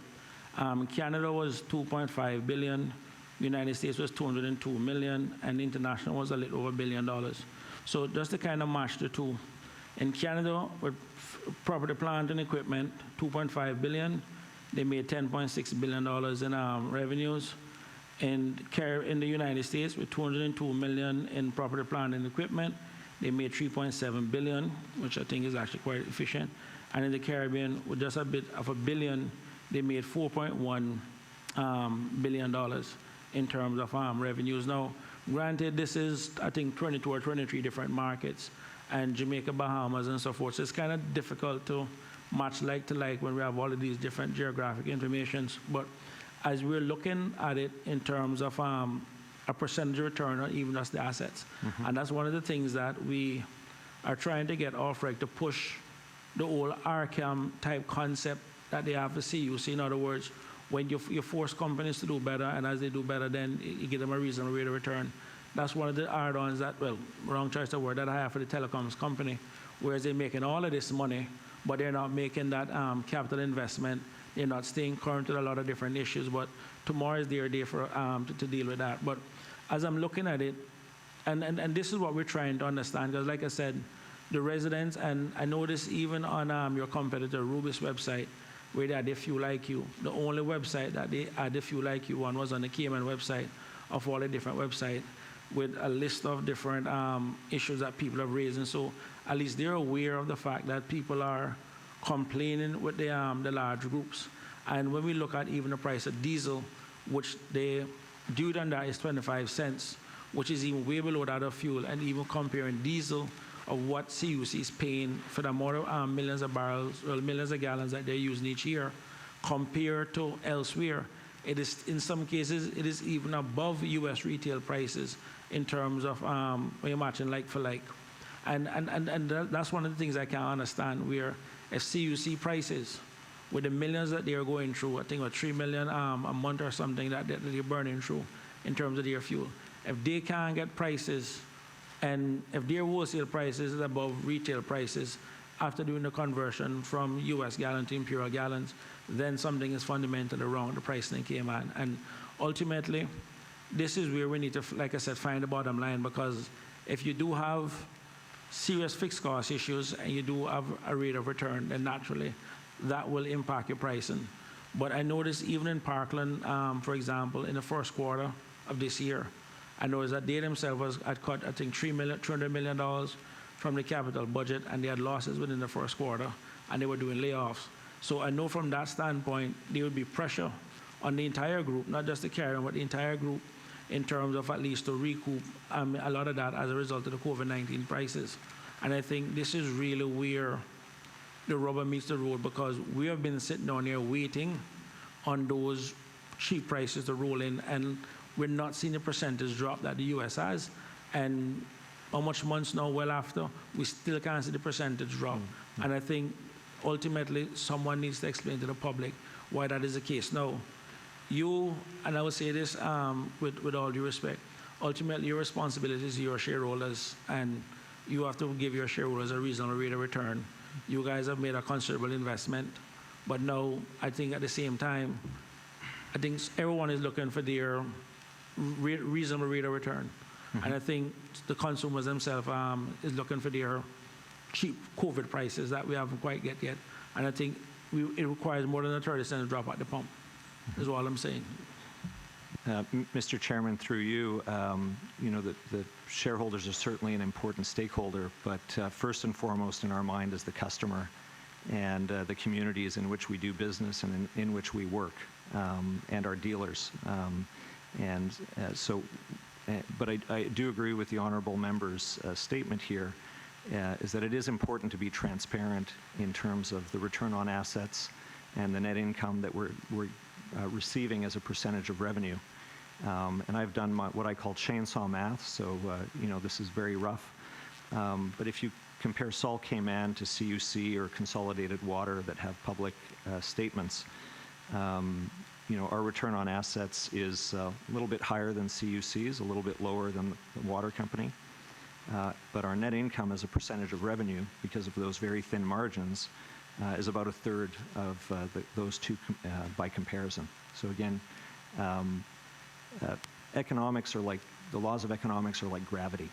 Canada was 2.5 billion, United States was 202 million, and international was a little over $1 billion. So just to kind of match the two. In Canada, with property, plant, and equipment, 2.5 billion, they made $10.6 billion in revenues. In the United States, with 202 million in property, plant, and equipment, they made 3.7 billion, which I think is actually quite efficient. And in the Caribbean, with just a bit of $1 billion, they made $4.1 billion in terms of revenues. Now, granted, this is, I think, 22 or 23 different markets, and Jamaica, Bahamas, and so forth. So it's kind of difficult to match like to like when we have all of these different geographic informations. But as we're looking at it in terms of a percentage return on even just the assets. Mm-hmm. And that's one of the things that we are trying to get OFREC to push the old RCAM type concept that they have for CUC. In other words, when you force companies to do better, and as they do better, then you give them a reasonable rate of return. That's one of the add-ons that, well, wrong choice of word, that I have for the telecoms company, whereas they're making all of this money, but they're not making that capital investment. They're not staying current with a lot of different issues, but tomorrow is their day for to deal with that. But as I'm looking at it, and this is what we're trying to understand, because like I said, the residents, and I noticed even on your competitor Rubis website, where they had the Fuel IQ, the only website that they had the Fuel IQ on was on the Cayman website of all the different websites, with a list of different issues that people have raised. And so at least they're aware of the fact that people are complaining with the large groups. And when we look at even the price of diesel, which they due on that is 25 cents, which is even way below that of fuel, and even comparing diesel of what CUC is paying for the amount of millions of barrels, well, millions of gallons that they're using each year, compared to elsewhere, it is, in some cases, it is even above U.S. retail prices in terms of when you're matching like for like. And that's one of the things I can't understand, where if CUC prices, with the millions that they're going through, I think about 3 million a month or something that they're burning through in terms of their fuel. If they can't get prices, and if their wholesale prices is above retail prices after doing the conversion from U.S. gallon to imperial gallons, then something is fundamentally wrong with the pricing in Cayman. And ultimately, this is where we need to, like I said, find the bottom line, because if you do have serious fixed cost issues and you do have a rate of return, then naturally that will impact your pricing. But I noticed even in Parkland, for example, in the first quarter of this year, I know is that they themselves had cut, I think, $200 million from the capital budget, and they had losses within the first quarter, and they were doing layoffs. So I know from that standpoint, there would be pressure on the entire group, not just the Caribbean, but the entire group, in terms of at least to recoup a lot of that as a result of the COVID-19 prices. And I think this is really where the rubber meets the road, because we have been sitting down here waiting on those cheap prices to roll in, and we're not seeing the percentage drop that the U.S. has. And how much months now, well after, we still can't see the percentage drop. And I think ultimately someone needs to explain to the public why that is the case. Now, you, and I will say this with all due respect, ultimately your responsibility is your shareholders, and you have to give your shareholders a reasonable rate of return. You guys have made a considerable investment, but now I think at the same time, I think everyone is looking for their reasonable rate of return. And I think the consumers themselves is looking for their cheap COVID prices that we haven't quite get yet. And I think it requires more than a 30-cent drop at the pump, is all I'm saying. Mr. Chairman, through you, you know, the shareholders are certainly an important stakeholder, but first and foremost in our mind is the customer and the communities in which we do business and in which we work, and our dealers. But I do agree with the honorable member's statement here, is that it is important to be transparent in terms of the return on assets and the net income that we're receiving as a percentage of revenue. And I've done what I call chainsaw math, so you know, this is very rough. But if you compare Sol Cayman to CUC or Consolidated Water that have public statements, you know, our return on assets is a little bit higher than CUC's, a little bit lower than the water company. But our net income as a percentage of revenue, because of those very thin margins, is about a third of those two by comparison. So again, economics are like, the laws of economics are like gravity.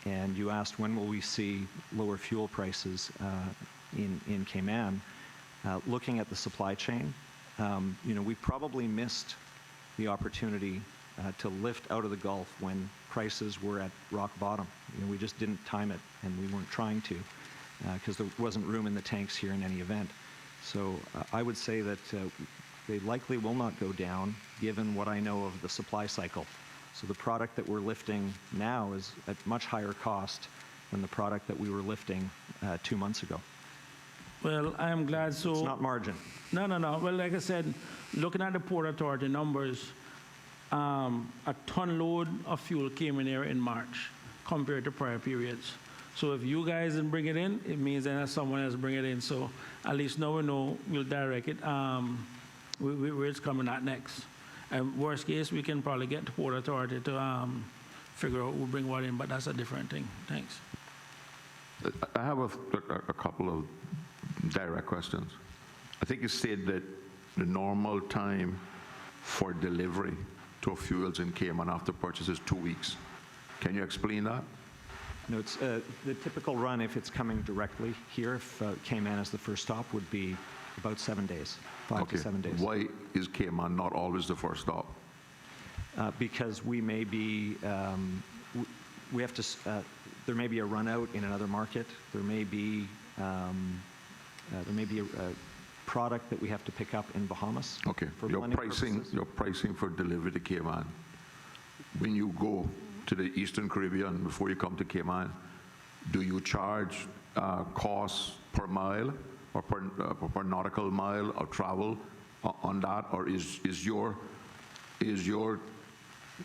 And you asked when will we see lower fuel prices in Cayman. Looking at the supply chain, you know, we probably missed the opportunity to lift out of the Gulf when prices were at rock bottom. You know, we just didn't time it, and we weren't trying to, because there wasn't room in the tanks here in any event. So I would say that they likely will not go down, given what I know of the supply cycle. So the product that we're lifting now is at much higher cost than the product that we were lifting 2 months ago. Well, I am glad. So it's not margin. No. Well, like I said, looking at the Port Authority numbers, a ton load of fuel came in here in March compared to prior periods. So if you guys didn't bring it in, it means that someone else bring it in. So at least now we know we'll direct it where it's coming at next. And worst case, we can probably get the Port Authority to figure out who bring what in, but that's a different thing. Thanks. I have a couple of direct questions. I think you said that the normal time for delivery to fuels in Cayman after purchase is 2 weeks. Can you explain that? No, it's the typical run, if it's coming directly here, if Cayman is the first stop, would be about 7 days, 5 to 7 days. Why is Cayman not always the first stop? Because we may be, we have to, there may be a run out in another market. There may be a product that we have to pick up in Bahamas. Okay, your pricing for delivery to Cayman, when you go to the Eastern Caribbean before you come to Cayman, do you charge costs per mile or per nautical mile of travel on that, or is your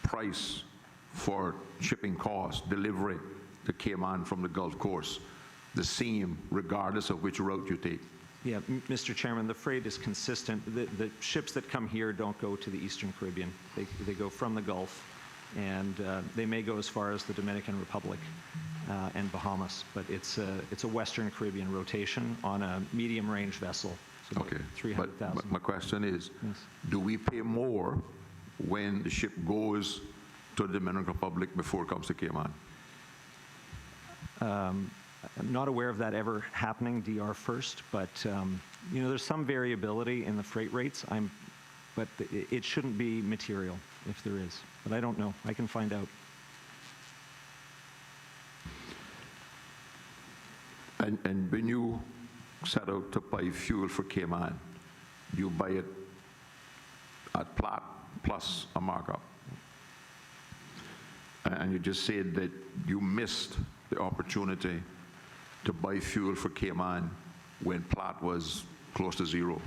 price for shipping costs, delivery to Cayman from the Gulf Coast, the same regardless of which route you take? Yeah, Mr. Chairman, the freight is consistent. The ships that come here don't go to the Eastern Caribbean. They go from the Gulf, and they may go as far as the Dominican Republic and Bahamas, but it's a Western Caribbean rotation on a medium-range vessel. So okay, 300,000. but my question is, yes. Do we pay more when the ship goes to the Dominican Republic before it comes to Cayman? I'm not aware of that ever happening, DR first, but you know, there's some variability in the freight rates. But it shouldn't be material. if there is. But I don't know. I can find out. And when you set out to buy fuel for Cayman, you buy it at plat plus a markup. And you just said that you missed the opportunity to buy fuel for Cayman when plat was close to zero.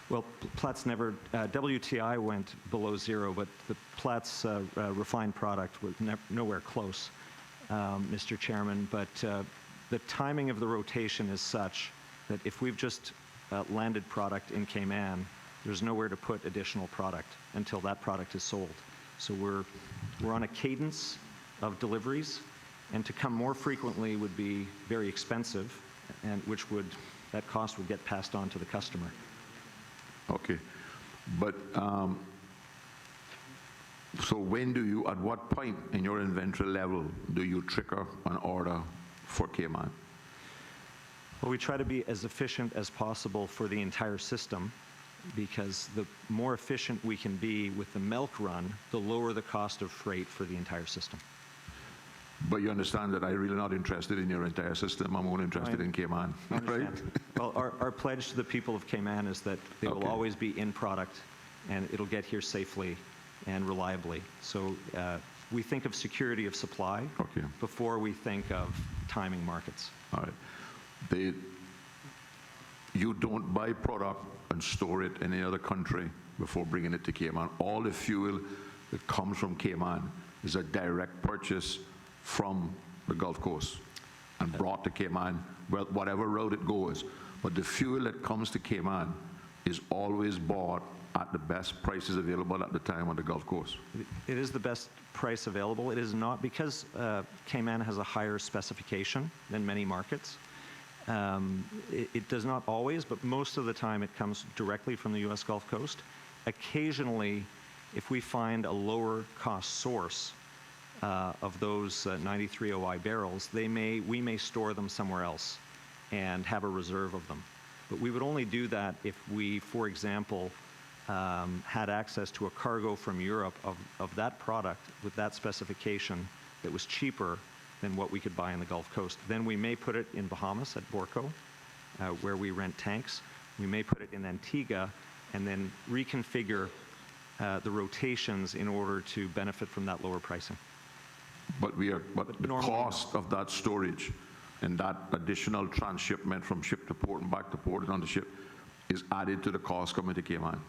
Well, Platts never, WTI went below zero, but the Platts refined product was nowhere close, Mr. Chairman. But the timing of the rotation is such that if we've just landed product in Cayman, there's nowhere to put additional product until that product is sold. So we're on a cadence of deliveries, and to come more frequently would be very expensive, and that cost would get passed on to the customer. Okay, but so at what point in your inventory level do you trigger an order for Cayman? Well, we try to be as efficient as possible for the entire system, because the more efficient we can be with the milk run, the lower the cost of freight for the entire system. But you understand that I'm really not interested in your entire system. I'm only interested in Cayman, I right? understand. Well, our pledge to the people of Cayman is that they will Okay. always be in product, and it'll get here safely and reliably. So we think of security of supply Okay. before we think of timing markets. All right. You don't buy product and store it in any other country before bringing it to Cayman. All the fuel that comes from Cayman is a direct purchase from the Gulf Coast and brought to Cayman, well, whatever route it goes. But the fuel that comes to Cayman is always bought at the best prices available at the time on the Gulf Coast. It is the best price available. It is not, because Cayman has a higher specification than many markets. It does not always, but most of the time it comes directly from the U.S. Gulf Coast. Occasionally, if we find a lower cost source of those 93 OI barrels, we may store them somewhere else and have a reserve of them. But we would only do that if we, for example, had access to a cargo from Europe of that product with that specification that was cheaper than what we could buy in the Gulf Coast. Then we may put it in Bahamas at Borco, where we rent tanks. We may put it in Antigua and then reconfigure the rotations in order to benefit from that lower pricing. But the normally cost of that storage and that additional transshipment from ship to port and back to port and on the ship is added to the cost coming to Cayman.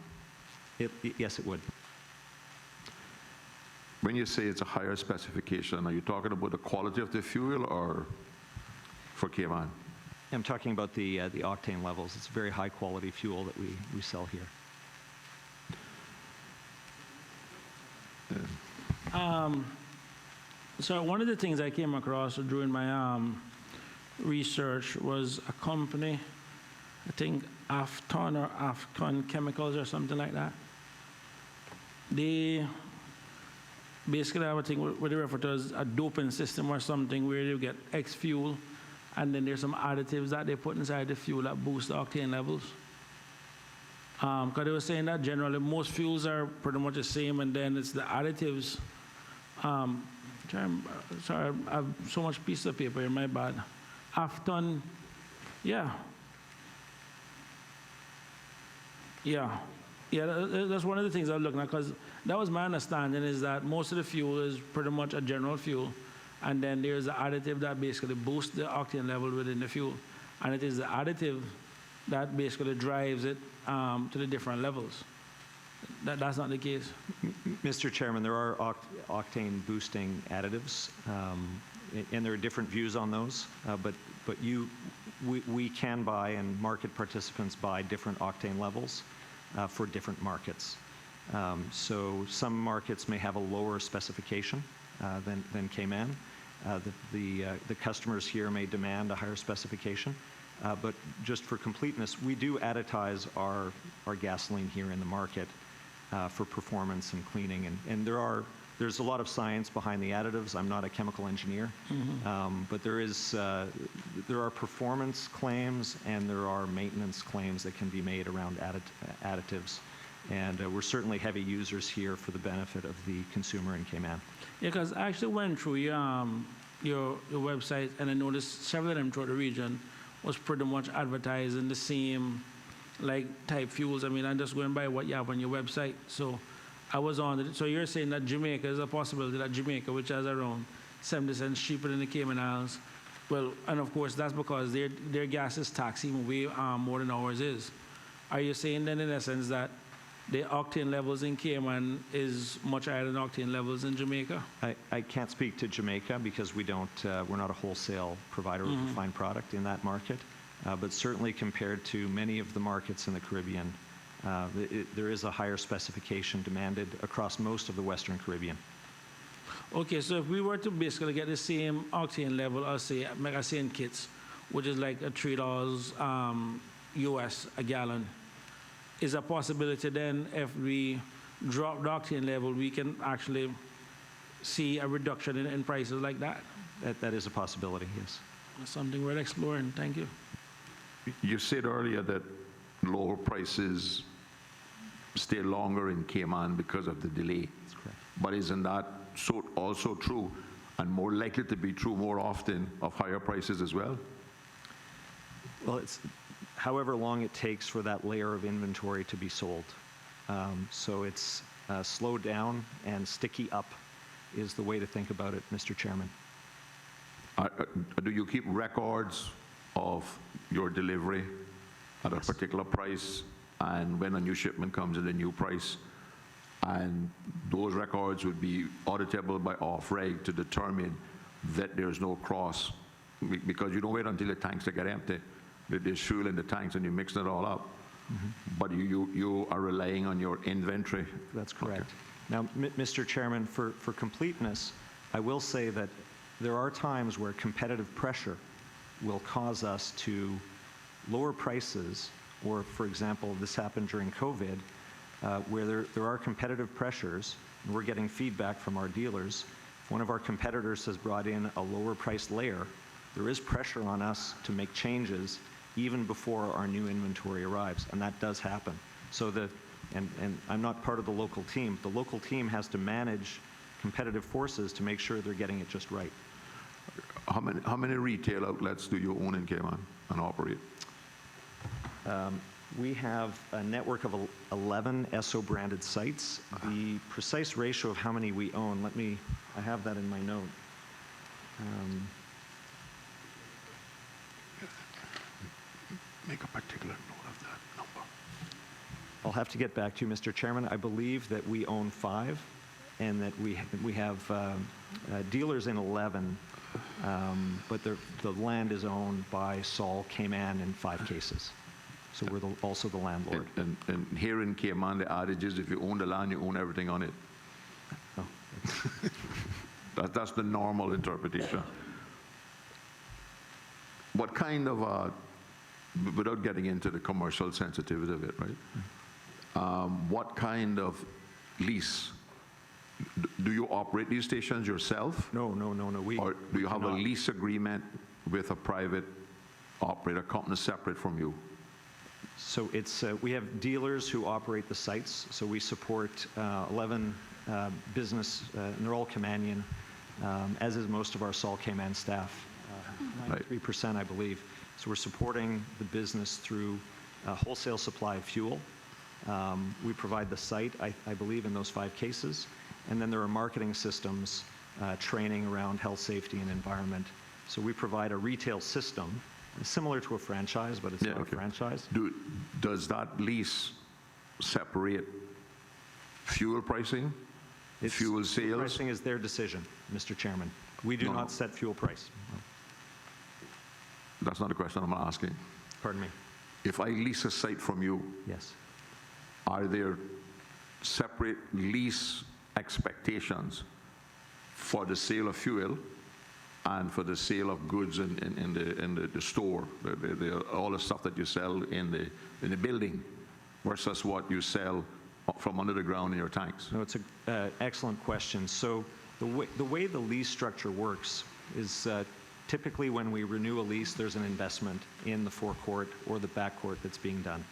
Yes, it would. When you say it's a higher specification, are you talking about the quality of the fuel or for Cayman? I'm talking about the octane levels. It's a very high quality fuel that we sell here. So one of the things I came across during my research was a company, I think Afton or Afcon Chemicals or something like that. They basically have a thing what they refer to as a doping system or something, where you get X fuel and then there's some additives that they put inside the fuel that boost the octane levels. Because they were saying that generally most fuels are pretty much the same, and then it's the additives. Sorry, I have so much piece of paper here, my bad. Afton, yeah. That's one of the things I was looking at, because that was my understanding, is that most of the fuel is pretty much a general fuel, and then there's an additive that basically boosts the octane level within the fuel, and it is the additive that basically drives it to the different levels. That's not the case. Mr. Chairman, there are octane boosting additives, and there are different views on those, but we can buy, and market participants buy, different octane levels for different markets. So some markets may have a lower specification than Cayman. The customers here may demand a higher specification. But just for completeness, we do additize our gasoline here in the market for performance and cleaning. And there's a lot of science behind the additives. I'm not a chemical engineer, but there are performance claims and there are maintenance claims that can be made around additives. And we're certainly heavy users here for the benefit of the consumer in Cayman. Yeah, because I actually went through your website, and I noticed several of them throughout the region was pretty much advertising the same like type fuels. I mean, I'm just going by what you have on your website. So I was on it. So you're saying that Jamaica is a possibility, that Jamaica, which has around 70 cents cheaper than the Cayman Islands, well, and of course that's because their gas is taxed even way more than ours is. Are you saying then in essence that the octane levels in Cayman is much higher than octane levels in Jamaica? I can't speak to Jamaica because we're not a wholesale provider of refined product in that market. But certainly compared to many of the markets in the Caribbean, there is a higher specification demanded across most of the Western Caribbean. Okay, so if we were to basically get the same octane level, I'll say, in kits, which is like a $3 US a gallon, is a possibility then if we drop the octane level, we can actually see a reduction in prices like that? That is a possibility, yes. That's something we're exploring. Thank you. You said earlier that lower prices stay longer in Cayman because of the delay. That's correct. But isn't that also true and more likely to be true more often of higher prices as well? Well, it's however long it takes for that layer of inventory to be sold. So it's slow down and sticky up is the way to think about it, Mr. Chairman. Do you keep records of your delivery at a particular price, and when a new shipment comes at a new price, and those records would be auditable by off-reg to determine that there's no cross, because you don't wait until the tanks get empty. There's fuel in the tanks and you mix it all up. But you are relying on your inventory. That's correct. Okay. Now, Mr. Chairman, for completeness, I will say that there are times where competitive pressure will cause us to lower prices, or, for example, this happened during COVID, where there are competitive pressures, and we're getting feedback from our dealers. If one of our competitors has brought in a lower priced layer, there is pressure on us to make changes even before our new inventory arrives, and that does happen. So and I'm not part of the local team. The local team has to manage competitive forces to make sure they're getting it just right. How many retail outlets do you own in Cayman and operate? We have a network of 11 Esso branded sites. The precise ratio of how many we own, I have that in my note. Make a particular note of that number. I'll have to get back to you, Mr. Chairman. I believe that we own 5 and that we have dealers in 11, but the land is owned by Sol Cayman in 5 cases. So we're also the landlord. And here in Cayman, the adage is if you own the land, you own everything on it. Oh. That's the normal interpretation. What kind of, without getting into the commercial sensitivity of it, right? What kind of lease? Do you operate these stations yourself? No. Or do you have a lease agreement with a private operator company separate from you? So it's we have dealers who operate the sites. So we support 11 business, and they're all Caymanian, as is most of our Sol Cayman staff, 93%, I believe. So we're supporting the business through wholesale supply of fuel. We provide the site, I believe, in those 5 cases. And then there are marketing systems, training around health, safety, and environment. So we provide a retail system, similar to a franchise, but it's not a franchise. Does that lease separate fuel pricing, fuel sales? Fuel pricing is their decision, Mr. Chairman. We do not set fuel price. That's not a question I'm asking. Pardon me? If I lease a site from you, yes, are there separate lease expectations for the sale of fuel and for the sale of goods in the store, all the stuff that you sell in the building versus what you sell from under the ground in your tanks? No, it's an excellent question. So the way the lease structure works is typically when we renew a lease, there's an investment in the forecourt or the backcourt that's being done.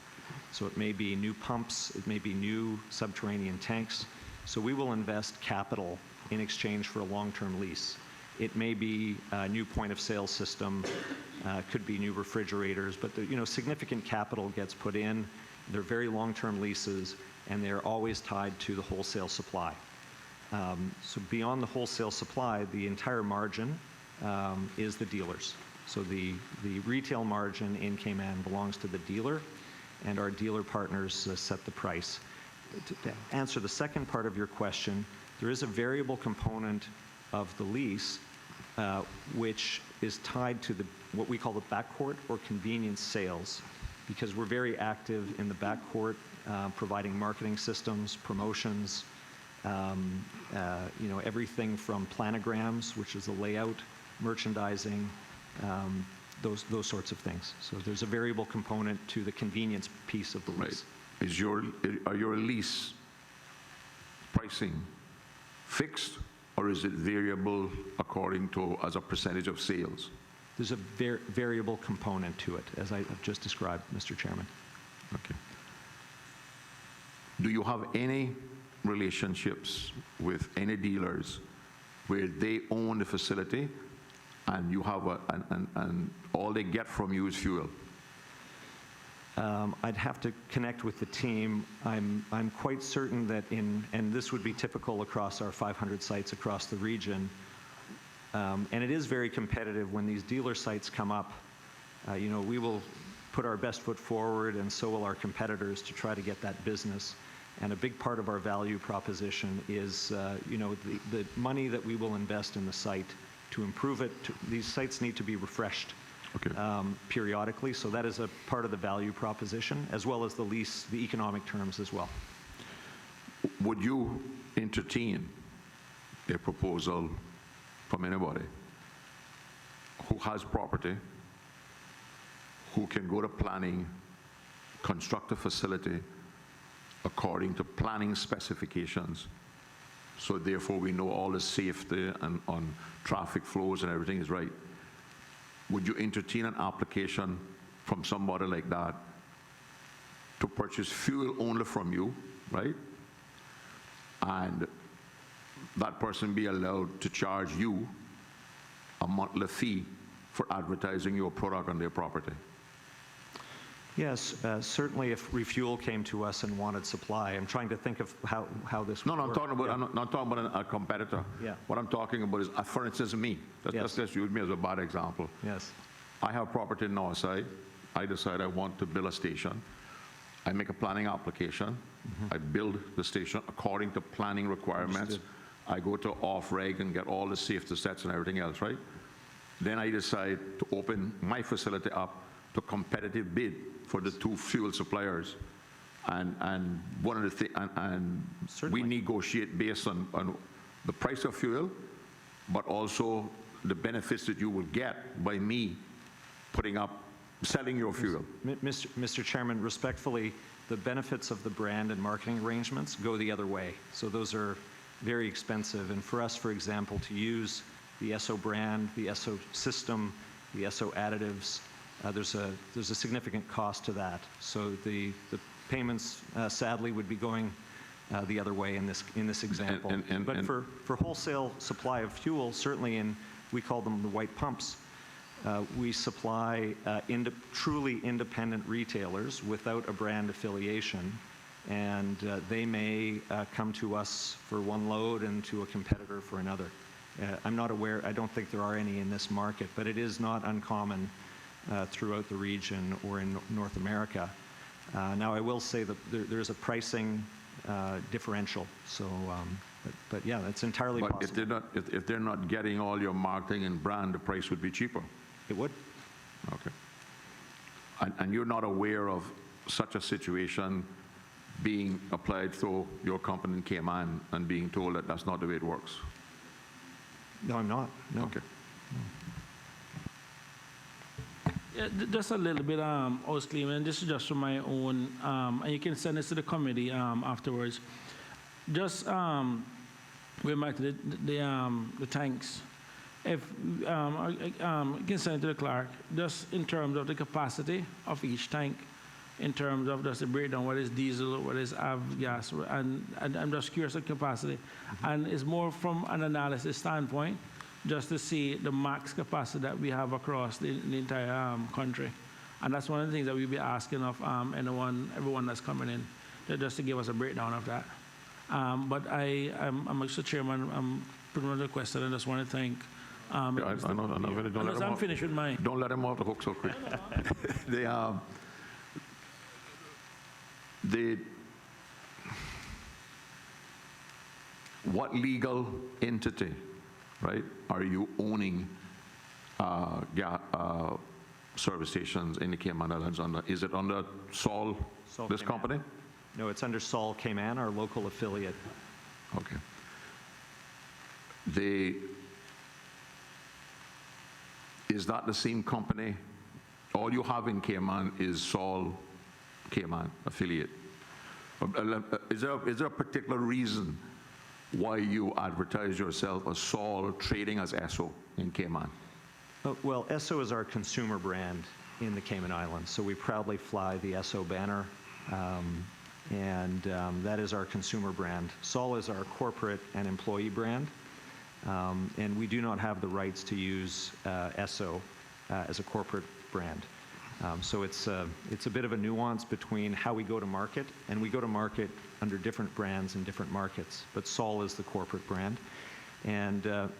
So it may be new pumps, it may be new subterranean tanks. So we will invest capital in exchange for a long-term lease. It may be a new point-of-sale system, could be new refrigerators, but significant capital gets put in. They're very long-term leases, and they're always tied to the wholesale supply. So beyond the wholesale supply, the entire margin is the dealers. So the retail margin in Cayman belongs to the dealer, and our dealer partners set the price. To answer the second part of your question, there is a variable component of the lease which is tied to what we call the backcourt or convenience sales, because we're very active in the backcourt, providing marketing systems, promotions, everything from planograms, which is the layout, merchandising, those sorts of things. So there's a variable component to the convenience piece of the lease. Right. Are your lease pricing fixed, or is it variable according to as a percentage of sales? There's a variable component to it, as I've just described, Mr. Chairman. Okay. Do you have any relationships with any dealers where they own the facility and you have and all they get from you is fuel? I'd have to connect with the team. I'm quite certain that and this would be typical across our 500 sites across the region, and it is very competitive when these dealer sites come up. We will put our best foot forward, and so will our competitors, to try to get that business. And a big part of our value proposition is, the money that we will invest in the site to improve it. These sites need to be refreshed periodically, so that is a part of the value proposition, as well as the lease, the economic terms as well. Would you entertain a proposal from anybody who has property, who can go to planning, construct a facility according to planning specifications, so therefore we know all the safety and on traffic flows and everything is right? Would you entertain an application from somebody like that to purchase fuel only from you, right? And that person be allowed to charge you a monthly fee for advertising your product on their property? Yes, certainly if Refuel came to us and wanted supply. I'm trying to think of how this would No, work. I'm not talking about a competitor. Yeah. What I'm talking about is, for instance, me. Let's just use me as a bad example. Yes. I have property in Northside. I decide I want to build a station. I make a planning application. I build the station according to planning requirements. Understood. I go to off-reg and get all the safety sets and everything else, right? Then I decide to open my facility up to competitive bid for the two fuel suppliers. And one of the things, and we Certainly. negotiate based on the price of fuel, but also the benefits that you will get by me selling your fuel. Mr. Chairman, respectfully, the benefits of the brand and marketing arrangements go the other way. So those are very expensive. And for us, for example, to use the Esso brand, the Esso system, the Esso additives, there's a significant cost to that. So the payments, sadly, would be going the other way in this example. But for wholesale supply of fuel, certainly we call them the white pumps. We supply truly independent retailers without a brand affiliation, and they may come to us for one load and to a competitor for another. I'm not aware, I don't think there are any in this market, but it is not uncommon throughout the region or in North America. Now, I will say that there's a pricing differential, so, but yeah, that's entirely possible. But if they're not getting all your marketing and brand, the price would be cheaper. It would. Okay. And you're not aware of such a situation being applied through your company in Cayman and being told that that's not the way it works? No, I'm not. No. Okay. Yeah, just a little bit, Osclean, and this is just from my own, and you can send this to the committee afterwards. Just going back to the tanks. If you can send it to the clerk, just in terms of the capacity of each tank, in terms of just the breakdown, what is diesel, what is gas, and I'm just curious of capacity. And it's more from an analysis standpoint, just to see the max capacity that we have across the entire country. And that's one of the things that we'll be asking of everyone that's coming in, just to give us a breakdown of that. But I'm Mr. Chairman, I'm pretty much requested, and just want to thank. Yeah, I know, I'm finished with mine. Don't let him off the hook so quick. What legal entity, right, are you owning service stations in the Cayman Islands under? Is it under Sol, this Cayman. company? No, it's under Sol Cayman, our local affiliate. Okay. Is that the same company? All you have in Cayman is Sol Cayman affiliate. Is there a particular reason why you advertise yourself as Sol trading as Esso in Cayman? Well, Esso is our consumer brand in the Cayman Islands, so we proudly fly the Esso banner, and that is our consumer brand. Sol is our corporate and employee brand, and we do not have the rights to use Esso as a corporate brand. So it's a bit of a nuance between how we go to market, and we go to market under different brands in different markets, but Sol is the corporate brand. And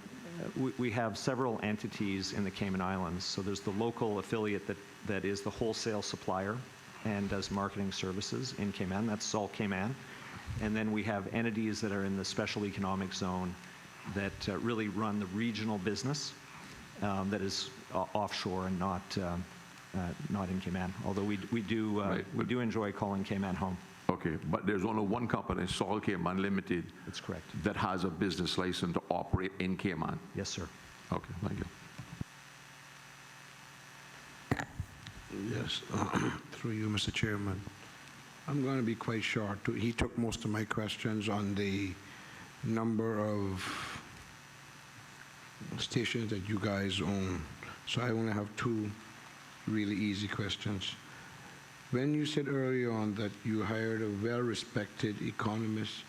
we have several entities in the Cayman Islands. So there's the local affiliate that is the wholesale supplier and does marketing services in Cayman. That's Sol Cayman. And then we have entities that are in the special economic zone that really run the regional business that is offshore and not in Cayman. Although we do enjoy calling Cayman home. Okay, but there's only one company, Sol Cayman Limited. That's correct. That has a business license to operate in Cayman. Yes, sir. Okay, thank you. Yes, through you, Mr. Chairman. I'm going to be quite short. He took most of my questions on the number of stations that you guys own. So I only have two really easy questions. When you said earlier on that you hired a well-respected economist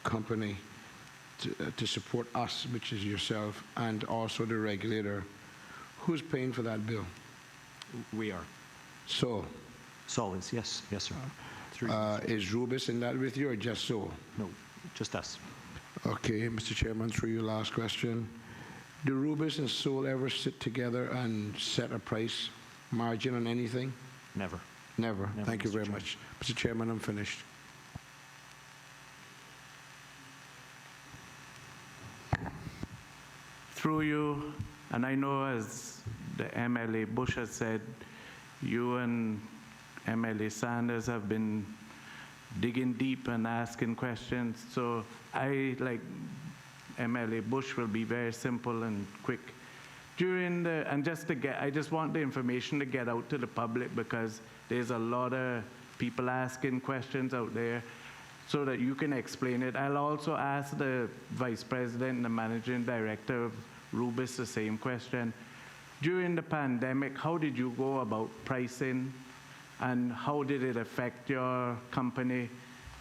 company to support us, which is yourself, and also the regulator, who's paying for that bill? We are. So, Sol is, yes, sir. Through you. is Rubis in that with you, or just so? No, just us. Okay, Mr. Chairman, through you, last question. Do Rubis and Sol ever sit together and set a price margin on anything? Never. Never. Never, Thank you Mr. very Chairman. much. Mr. Chairman, I'm finished. Through you, and I know as the MLA Bush has said, you and MLA Sanders have been digging deep and asking questions. So I, like MLA Bush, will be very simple and quick. I just want the information to get out to the public, because there's a lot of people asking questions out there, so that you can explain it. I'll also ask the Vice President and the Managing Director of Rubis the same question. During the pandemic, how did you go about pricing, and how did it affect your company?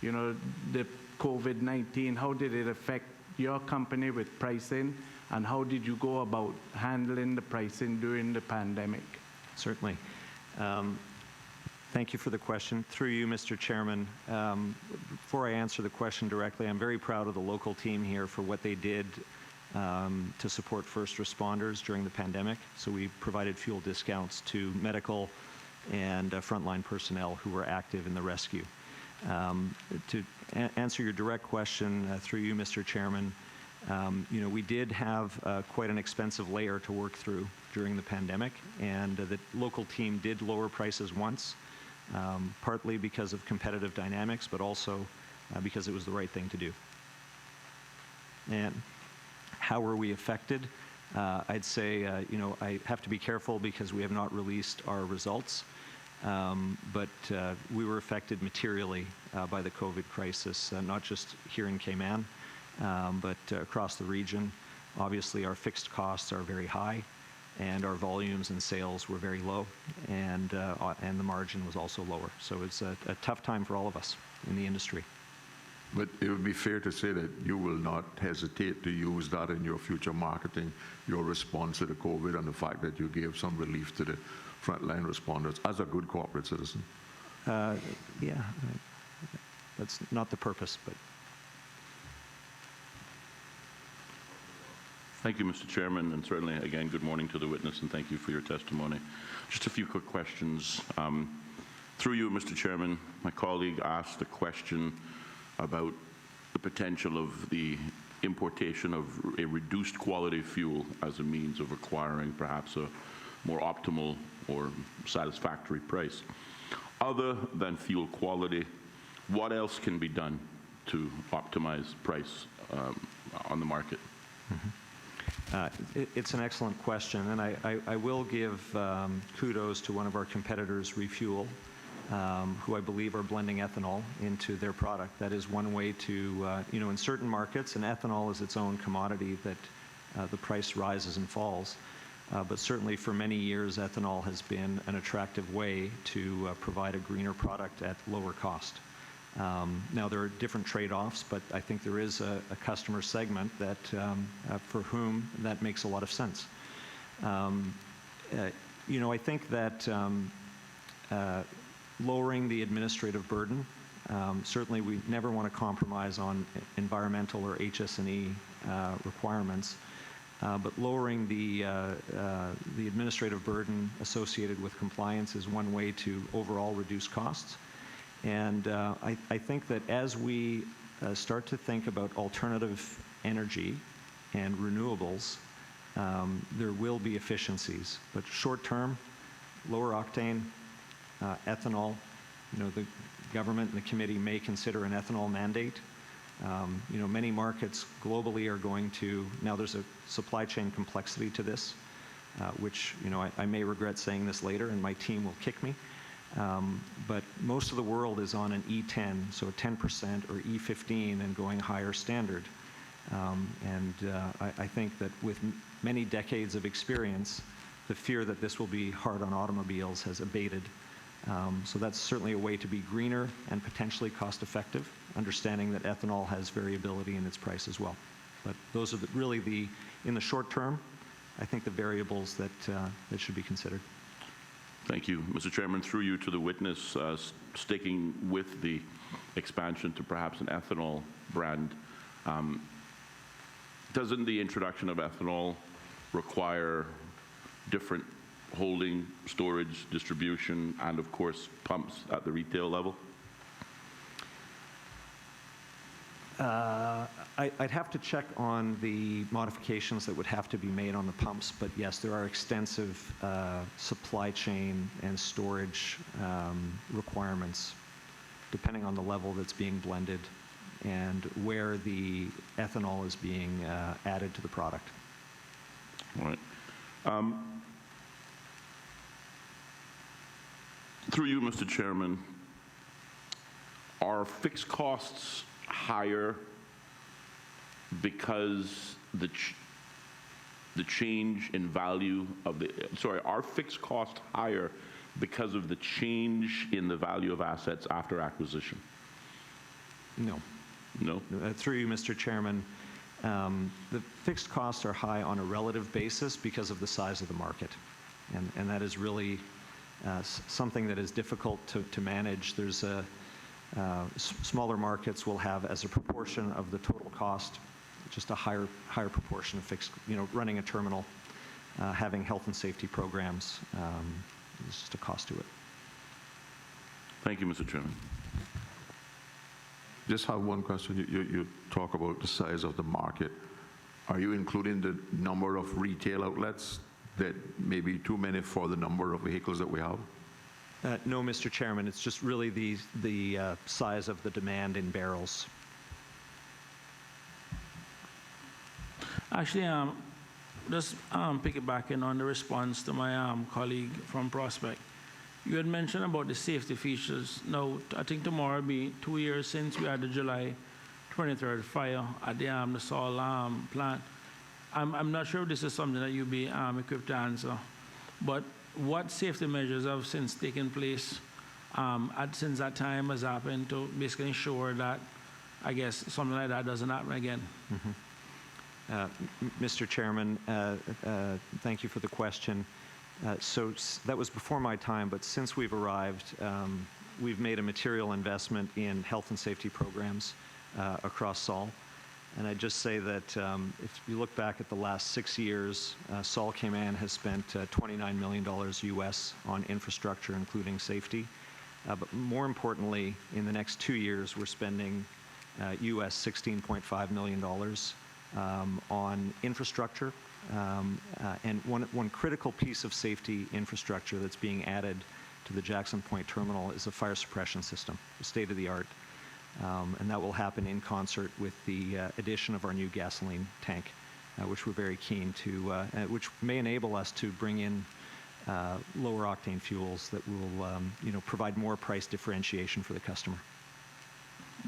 You know, the COVID-19, how did it affect your company with pricing, and how did you go about handling the pricing during the pandemic? Certainly. Thank you for the question. Through you, Mr. Chairman, before I answer the question directly, I'm very proud of the local team here for what they did to support first responders during the pandemic. So we provided fuel discounts to medical and frontline personnel who were active in the rescue. To answer your direct question through you, Mr. Chairman, we did have quite an expensive layer to work through during the pandemic, and the local team did lower prices once, partly because of competitive dynamics, but also because it was the right thing to do. And how were we affected? I'd say, I have to be careful because we have not released our results, but we were affected materially by the COVID crisis, not just here in Cayman, but across the region. Obviously, our fixed costs are very high, and our volumes and sales were very low, and the margin was also lower. So it's a tough time for all of us in the industry. But it would be fair to say that you will not hesitate to use that in your future marketing, your response to the COVID, and the fact that you gave some relief to the frontline responders as a good corporate citizen. Yeah, that's not the purpose, but. Thank you, Mr. Chairman, and certainly, again, good morning to the witness, and thank you for your testimony. Just a few quick questions. Through you, Mr. Chairman, my colleague asked a question about the potential of the importation of a reduced quality fuel as a means of acquiring perhaps a more optimal or satisfactory price. Other than fuel quality, what else can be done to optimize price on the market? Mm-hmm. It's an excellent question, and I will give kudos to one of our competitors, Refuel, who I believe are blending ethanol into their product. That is one way to, in certain markets, and ethanol is its own commodity that the price rises and falls. But certainly for many years, ethanol has been an attractive way to provide a greener product at lower cost. Now, there are different trade-offs, but I think there is a customer segment that, for whom that makes a lot of sense. I think that lowering the administrative burden, certainly we never want to compromise on environmental or HS&E requirements, but lowering the administrative burden associated with compliance is one way to overall reduce costs. And I think that as we start to think about alternative energy and renewables, there will be efficiencies. But short term, lower octane, ethanol, the government and the committee may consider an ethanol mandate. Many markets globally are going to, now there's a supply chain complexity to this, which, I may regret saying this later and my team will kick me. But most of the world is on an E10, so a 10% or E15 and going higher standard. I think that with many decades of experience, the fear that this will be hard on automobiles has abated. So that's certainly a way to be greener and potentially cost-effective, understanding that ethanol has variability in its price as well. But those are really in the short term, I think the variables that should be considered. Thank you. Mr. Chairman, through you to the witness, sticking with the expansion to perhaps an ethanol brand, doesn't the introduction of ethanol require different holding, storage, distribution, and of course pumps at the retail level? I'd have to check on the modifications that would have to be made on the pumps, but yes, there are extensive supply chain and storage requirements depending on the level that's being blended and where the ethanol is being added to the product. All right. Through you, Mr. Chairman, are fixed costs higher because the change in value of are fixed costs higher because of the change in the value of assets after acquisition? No. No? Through you, Mr. Chairman, the fixed costs are high on a relative basis because of the size of the market. And that is really something that is difficult to manage. There's smaller markets will have, as a proportion of the total cost, just a higher proportion of fixed, running a terminal, having health and safety programs, there's just a cost to it. Thank you, Mr. Chairman. Just have one question. You talk about the size of the market. Are you including the number of retail outlets that may be too many for the number of vehicles that we have? No, Mr. Chairman. It's just really the size of the demand in barrels. Actually, just piggybacking on the response to my colleague from Prospect. You had mentioned about the safety features. Now, I think tomorrow will be 2 years since we had the July 23rd fire at the Saul plant. I'm not sure if this is something that you'll be equipped to answer, but what safety measures have since taken place since that time has happened to basically ensure that, I guess, something like that doesn't happen again? Mr. Chairman, thank you for the question. That was before my time, but since we've arrived, we've made a material investment in health and safety programs across Sol. And I'd just say that if you look back at the last 6 years, Sol Cayman has spent $29 million US on infrastructure, including safety. But more importantly, in the next 2 years, we're spending US $16.5 million on infrastructure. And one critical piece of safety infrastructure that's being added to the Jackson Point terminal is a fire suppression system, state-of-the-art. And that will happen in concert with the addition of our new gasoline tank, which we're very keen to, which may enable us to bring in lower octane fuels that will provide more price differentiation for the customer.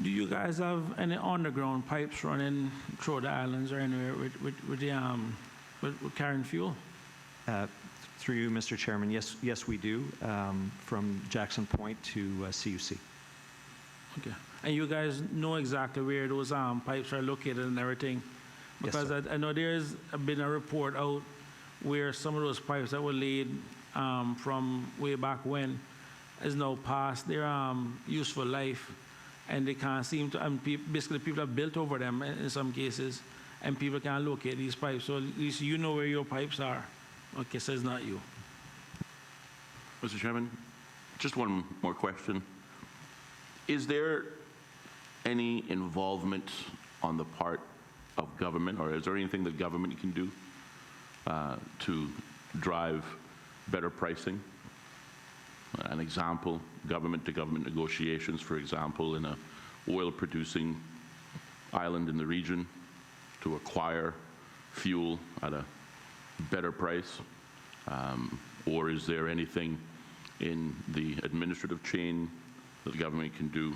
Do you guys have any underground pipes running through the islands or anywhere with carrying fuel? Through you, Mr. Chairman, yes, we do, from Jackson Point to CUC. Okay. And you guys know exactly where those pipes are located and everything? Because Yes, I know there's been a report out where some of those pipes that were laid from way back when is now past their useful life, and they can't seem to, and basically people have built over them in some cases, and people can't locate these pipes. So at least you know where your pipes are. Okay, so it's not you. Mr. Chairman, just one more question. Is there any involvement on the part of government, or is there anything that government can do to drive better pricing? An example, government-to-government negotiations, for example, in a oil-producing island in the region to acquire fuel at a better price? Or is there anything in the administrative chain that the government can do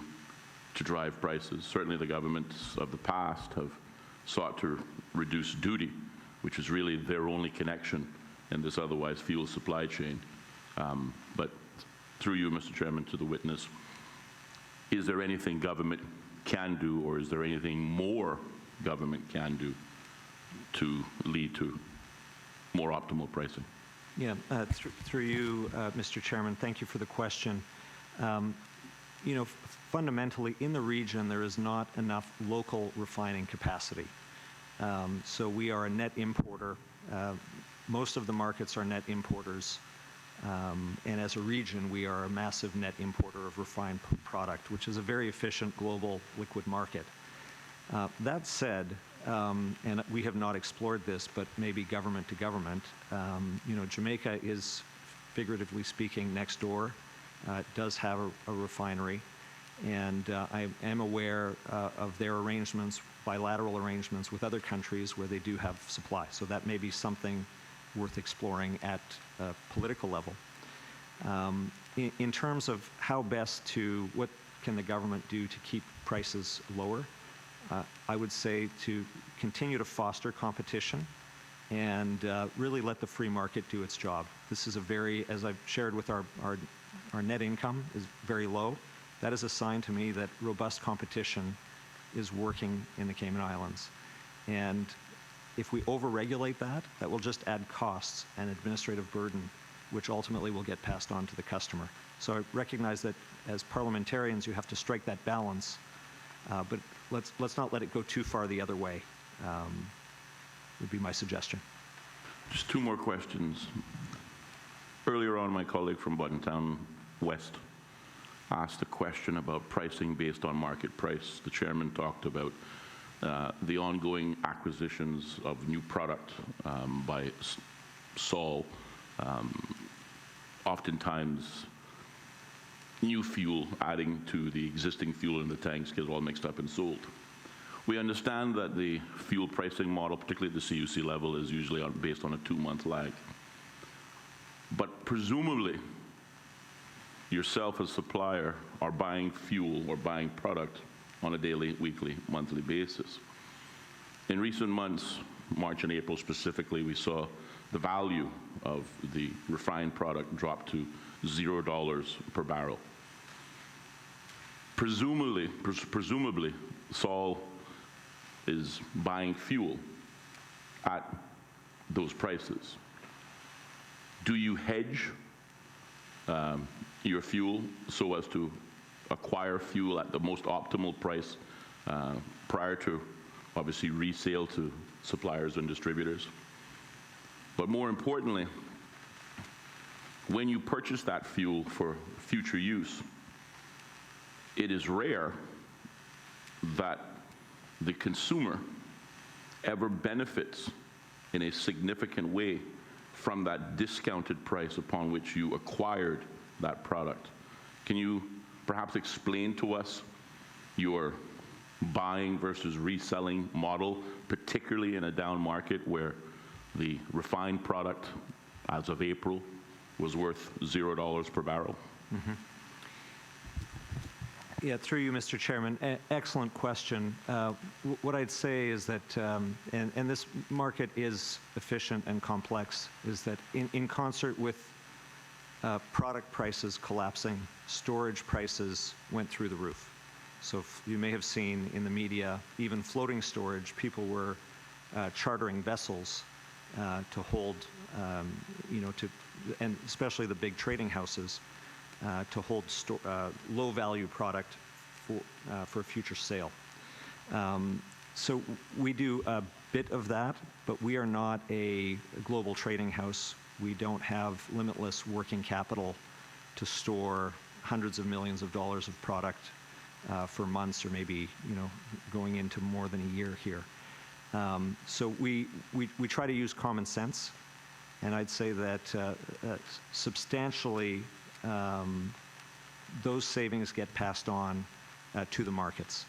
to drive prices? Certainly the governments of the past have sought to reduce duty, which is really their only connection in this otherwise fuel supply chain. But through you, Mr. Chairman, to the witness, is there anything government can do, or is there anything more government can do to lead to more optimal pricing? Yeah, through you, Mr. Chairman, thank you for the question. Fundamentally, in the region, there is not enough local refining capacity. So we are a net importer. Most of the markets are net importers. And as a region, we are a massive net importer of refined product, which is a very efficient global liquid market. That said, and we have not explored this, but maybe government to government, Jamaica is, figuratively speaking, next door. It does have a refinery. And I am aware of their arrangements, bilateral arrangements with other countries where they do have supply. So that may be something worth exploring at a political level. In terms of how best to, what can the government do to keep prices lower, I would say to continue to foster competition and really let the free market do its job. This is a very, as I've shared with our net income is very low. That is a sign to me that robust competition is working in the Cayman Islands. And if we overregulate that, that will just add costs and administrative burden, which ultimately will get passed on to the customer. So I recognize that as parliamentarians, you have to strike that balance, but let's not let it go too far the other way, would be my suggestion. Just two more questions. Earlier on, my colleague from Buttontown West asked a question about pricing based on market price. The chairman talked about the ongoing acquisitions of new product by Sol. Oftentimes, new fuel adding to the existing fuel in the tanks gets all mixed up and sold. We understand that the fuel pricing model, particularly at the CUC level, is usually based on a 2-month lag. But presumably, yourself as supplier are buying fuel or buying product on a daily, weekly, monthly basis. In recent months, March and April specifically, we saw the value of the refined product drop to $0 per barrel. Presumably, Sol is buying fuel at those prices. Do you hedge your fuel so as to acquire fuel at the most optimal price prior to, obviously, resale to suppliers and distributors? But more importantly, when you purchase that fuel for future use, it is rare that the consumer ever benefits in a significant way from that discounted price upon which you acquired that product. Can you perhaps explain to us your buying versus reselling model, particularly in a down market where the refined product, as of April, was worth $0 per barrel? Mm-hmm. Yeah, through you, Mr. Chairman. Excellent question. What I'd say is that, and this market is efficient and complex, is that in concert with product prices collapsing, storage prices went through the roof. So you may have seen in the media, even floating storage, people were chartering vessels to hold, and especially the big trading houses, to hold low-value product for future sale. So we do a bit of that, but we are not a global trading house. We don't have limitless working capital to store hundreds of millions of dollars of product for months, or maybe going into more than a year here. So we try to use common sense, and I'd say that substantially those savings get passed on to the markets,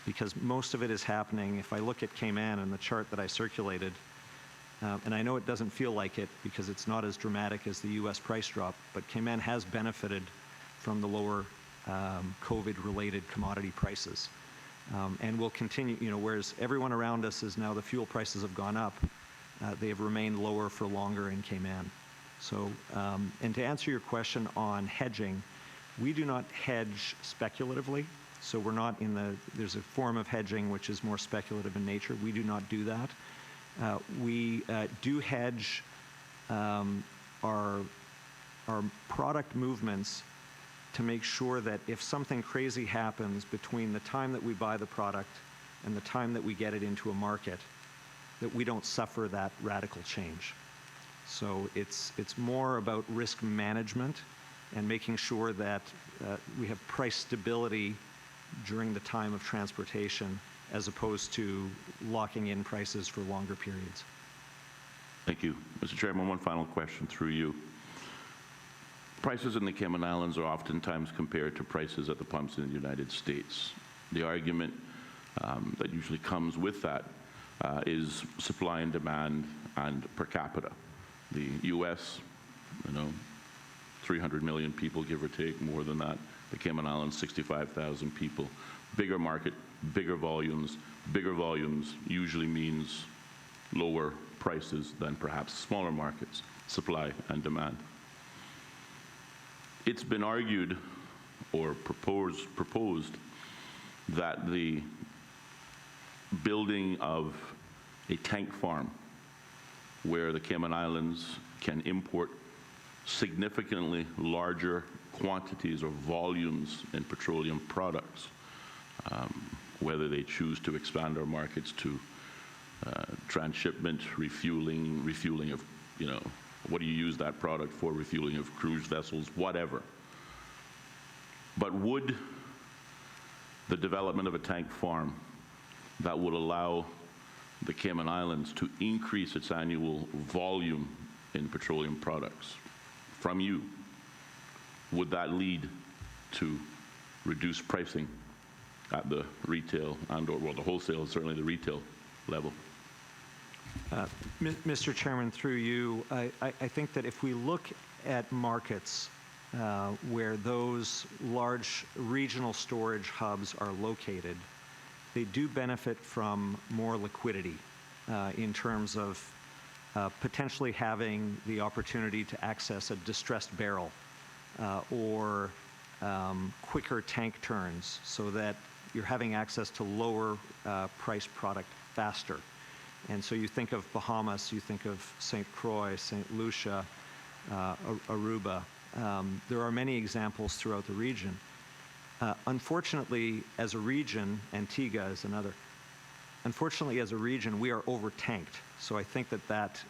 because most of it is happening. If I look at Cayman and the chart that I circulated, and I know it doesn't feel like it because it's not as dramatic as the US price drop, but Cayman has benefited from the lower COVID-related commodity prices. And will continue, whereas everyone around us is now, the fuel prices have gone up, they have remained lower for longer in Cayman. So, and to answer your question on hedging, we do not hedge speculatively. So we're not there's a form of hedging which is more speculative in nature. We do not do that. We do hedge our product movements to make sure that if something crazy happens between the time that we buy the product and the time that we get it into a market, that we don't suffer that radical change. So it's more about risk management and making sure that we have price stability during the time of transportation, as opposed to locking in prices for longer periods. Thank you. Mr. Chairman, one final question through you. Prices in the Cayman Islands are oftentimes compared to prices at the pumps in the United States. The argument that usually comes with that is supply and demand and per capita. The U.S., 300 million people, give or take, more than that. The Cayman Islands, 65,000 people. Bigger market, bigger volumes. Bigger volumes usually means lower prices than perhaps smaller markets, supply and demand. It's been argued or proposed that the building of a tank farm where the Cayman Islands can import significantly larger quantities or volumes in petroleum products, whether they choose to expand our markets to transshipment, refueling of, what do you use that product for, refueling of cruise vessels, whatever. But would the development of a tank farm that would allow the Cayman Islands to increase its annual volume in petroleum products from you, would that lead to reduced pricing at the retail and/or, well, the wholesale, certainly the retail level? Mr. Chairman, through you, I think that if we look at markets where those large regional storage hubs are located, they do benefit from more liquidity. in terms of potentially having the opportunity to access a distressed barrel or quicker tank turns so that you're having access to lower priced product faster. And so you think of Bahamas, you think of St. Croix, St. Lucia, Aruba. There are many examples throughout the region. Unfortunately, as a region, Antigua is another. Unfortunately, as a region, we are over-tanked. So I think that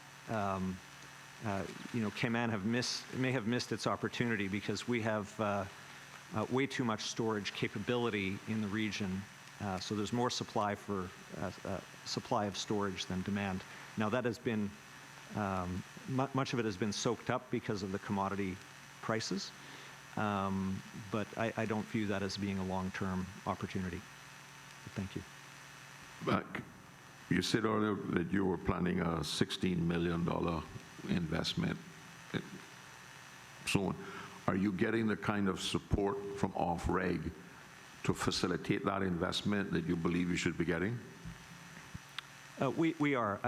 Cayman may have missed its opportunity because we have way too much storage capability in the region. So there's more supply of storage than demand. Now that has been, much of it has been soaked up because of the commodity prices, but I don't view that as being a long-term opportunity. Thank you. You said earlier that you were planning a $16 million investment soon. Are you getting the kind of support from off-reg to facilitate that investment that you believe you should be getting? We are.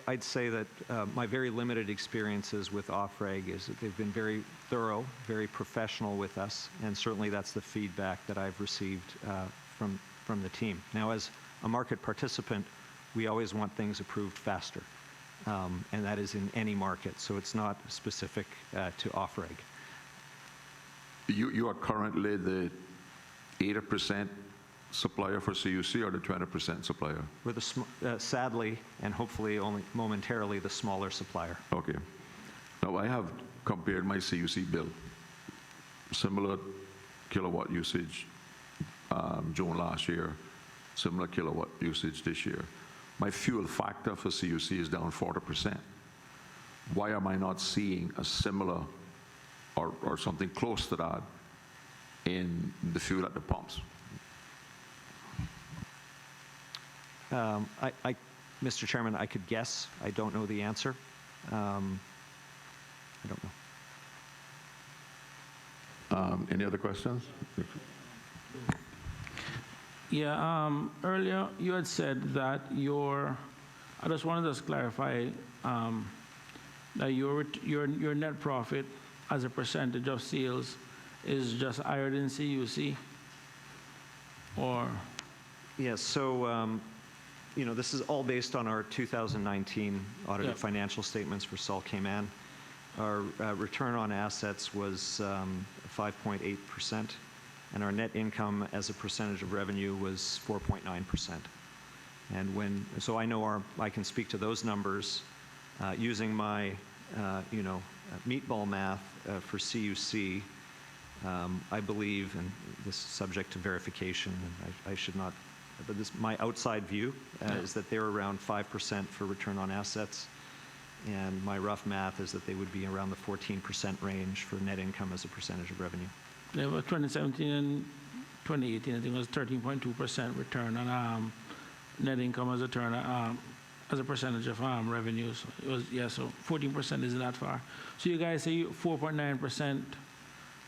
I'd say that my very limited experiences with off-reg is that they've been very thorough, very professional with us, and certainly that's the feedback that I've received from the team. Now, as a market participant, we always want things approved faster, and that is in any market, so it's not specific to off-reg. You are currently the 80% supplier for CUC or the 20% supplier? We're sadly, and hopefully only momentarily, the smaller supplier. Okay. Now, I have compared my CUC bill, similar kilowatt usage June last year, similar kilowatt usage this year. My fuel factor for CUC is down 40%. Why am I not seeing a similar or something close to that in the fuel at the pumps? Mr. Chairman, I could guess. I don't know the answer. I don't know. Any other questions? Yeah, earlier you had said that I just wanted to clarify that your net profit as a percentage of sales is just higher than CUC, or? Yes, so this is all based on our 2019 audited financial statements for Sol Cayman. Our return on assets was 5.8%, and our net income as a percentage of revenue was 4.9%. And so I know I can speak to those numbers using my meatball math for CUC. I believe, and this is subject to verification, and I should not, but my outside view is that they're around 5% for return on assets, and my rough math is that they would be around the 14% range for net income as a percentage of revenue. They were 2017 and 2018, I think it was 13.2% return on net income as a percentage of revenues. It was, so 14% isn't that far. So you guys say 4.9%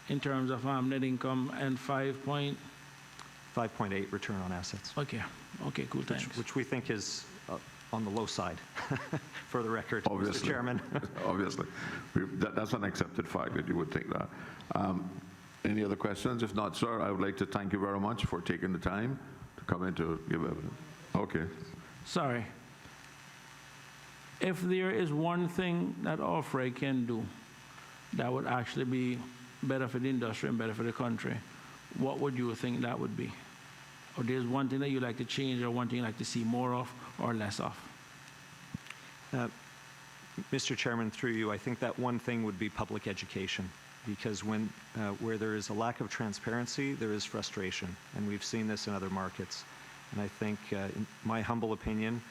in terms of net income and 5.8 return on assets. Okay, cool, thanks. Which we think is on the low side, for the record, Obviously. Mr. Chairman. Obviously. That's an accepted fact that you would think that. Any other questions? If not, sir, I would like to thank you very much for taking the time to come in to give evidence. Okay. Sorry. If there is one thing that off-reg can do that would actually be better for the industry and better for the country, what would you think that would be? Or there's one thing that you'd like to change, or one thing you'd like to see more of or less of? Mr. Chairman, through you, I think that one thing would be public education, because where there is a lack of transparency, there is frustration, and we've seen this in other markets. And I think, in my humble opinion,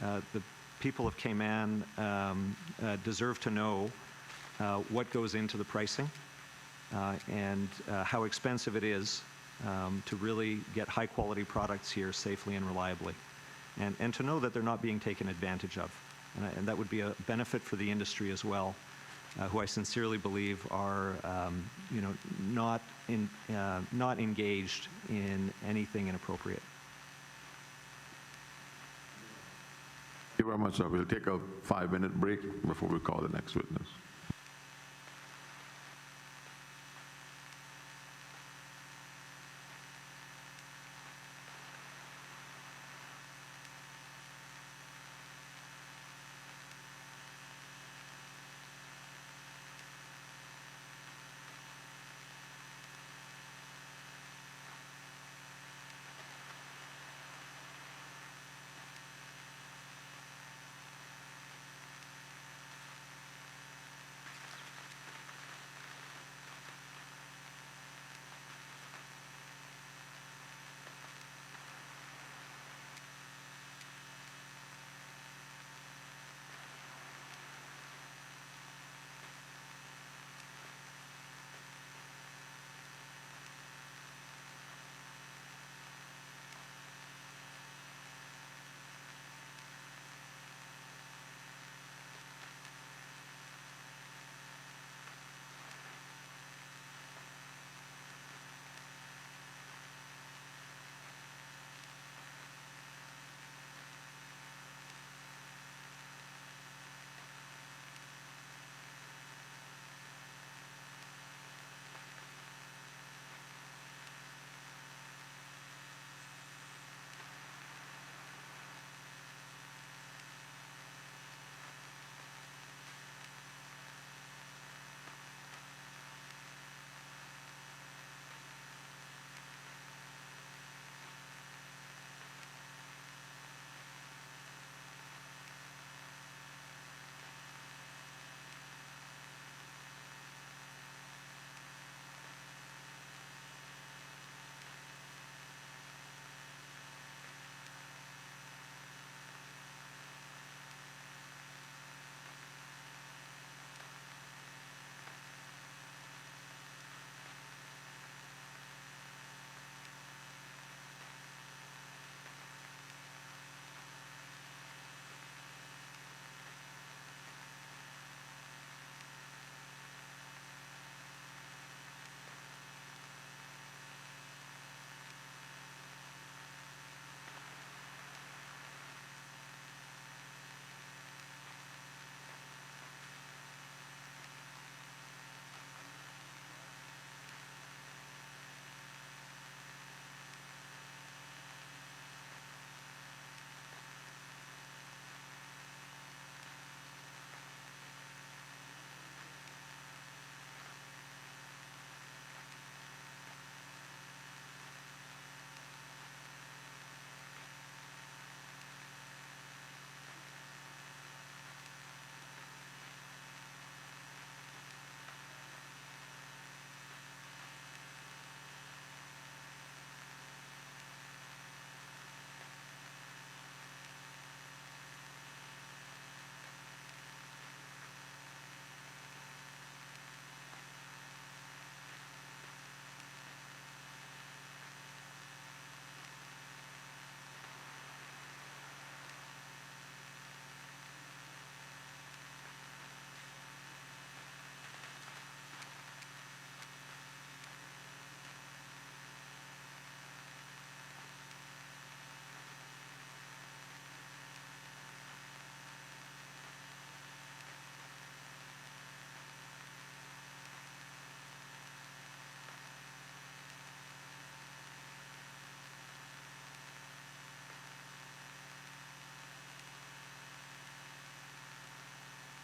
the people of Cayman deserve to know what goes into the pricing and how expensive it is to really get high-quality products here safely and reliably, and to know that they're not being taken advantage of. And that would be a benefit for the industry as well, who I sincerely believe are not engaged in anything inappropriate. you very much, sir. We'll take a 5-minute break before we call the next witness.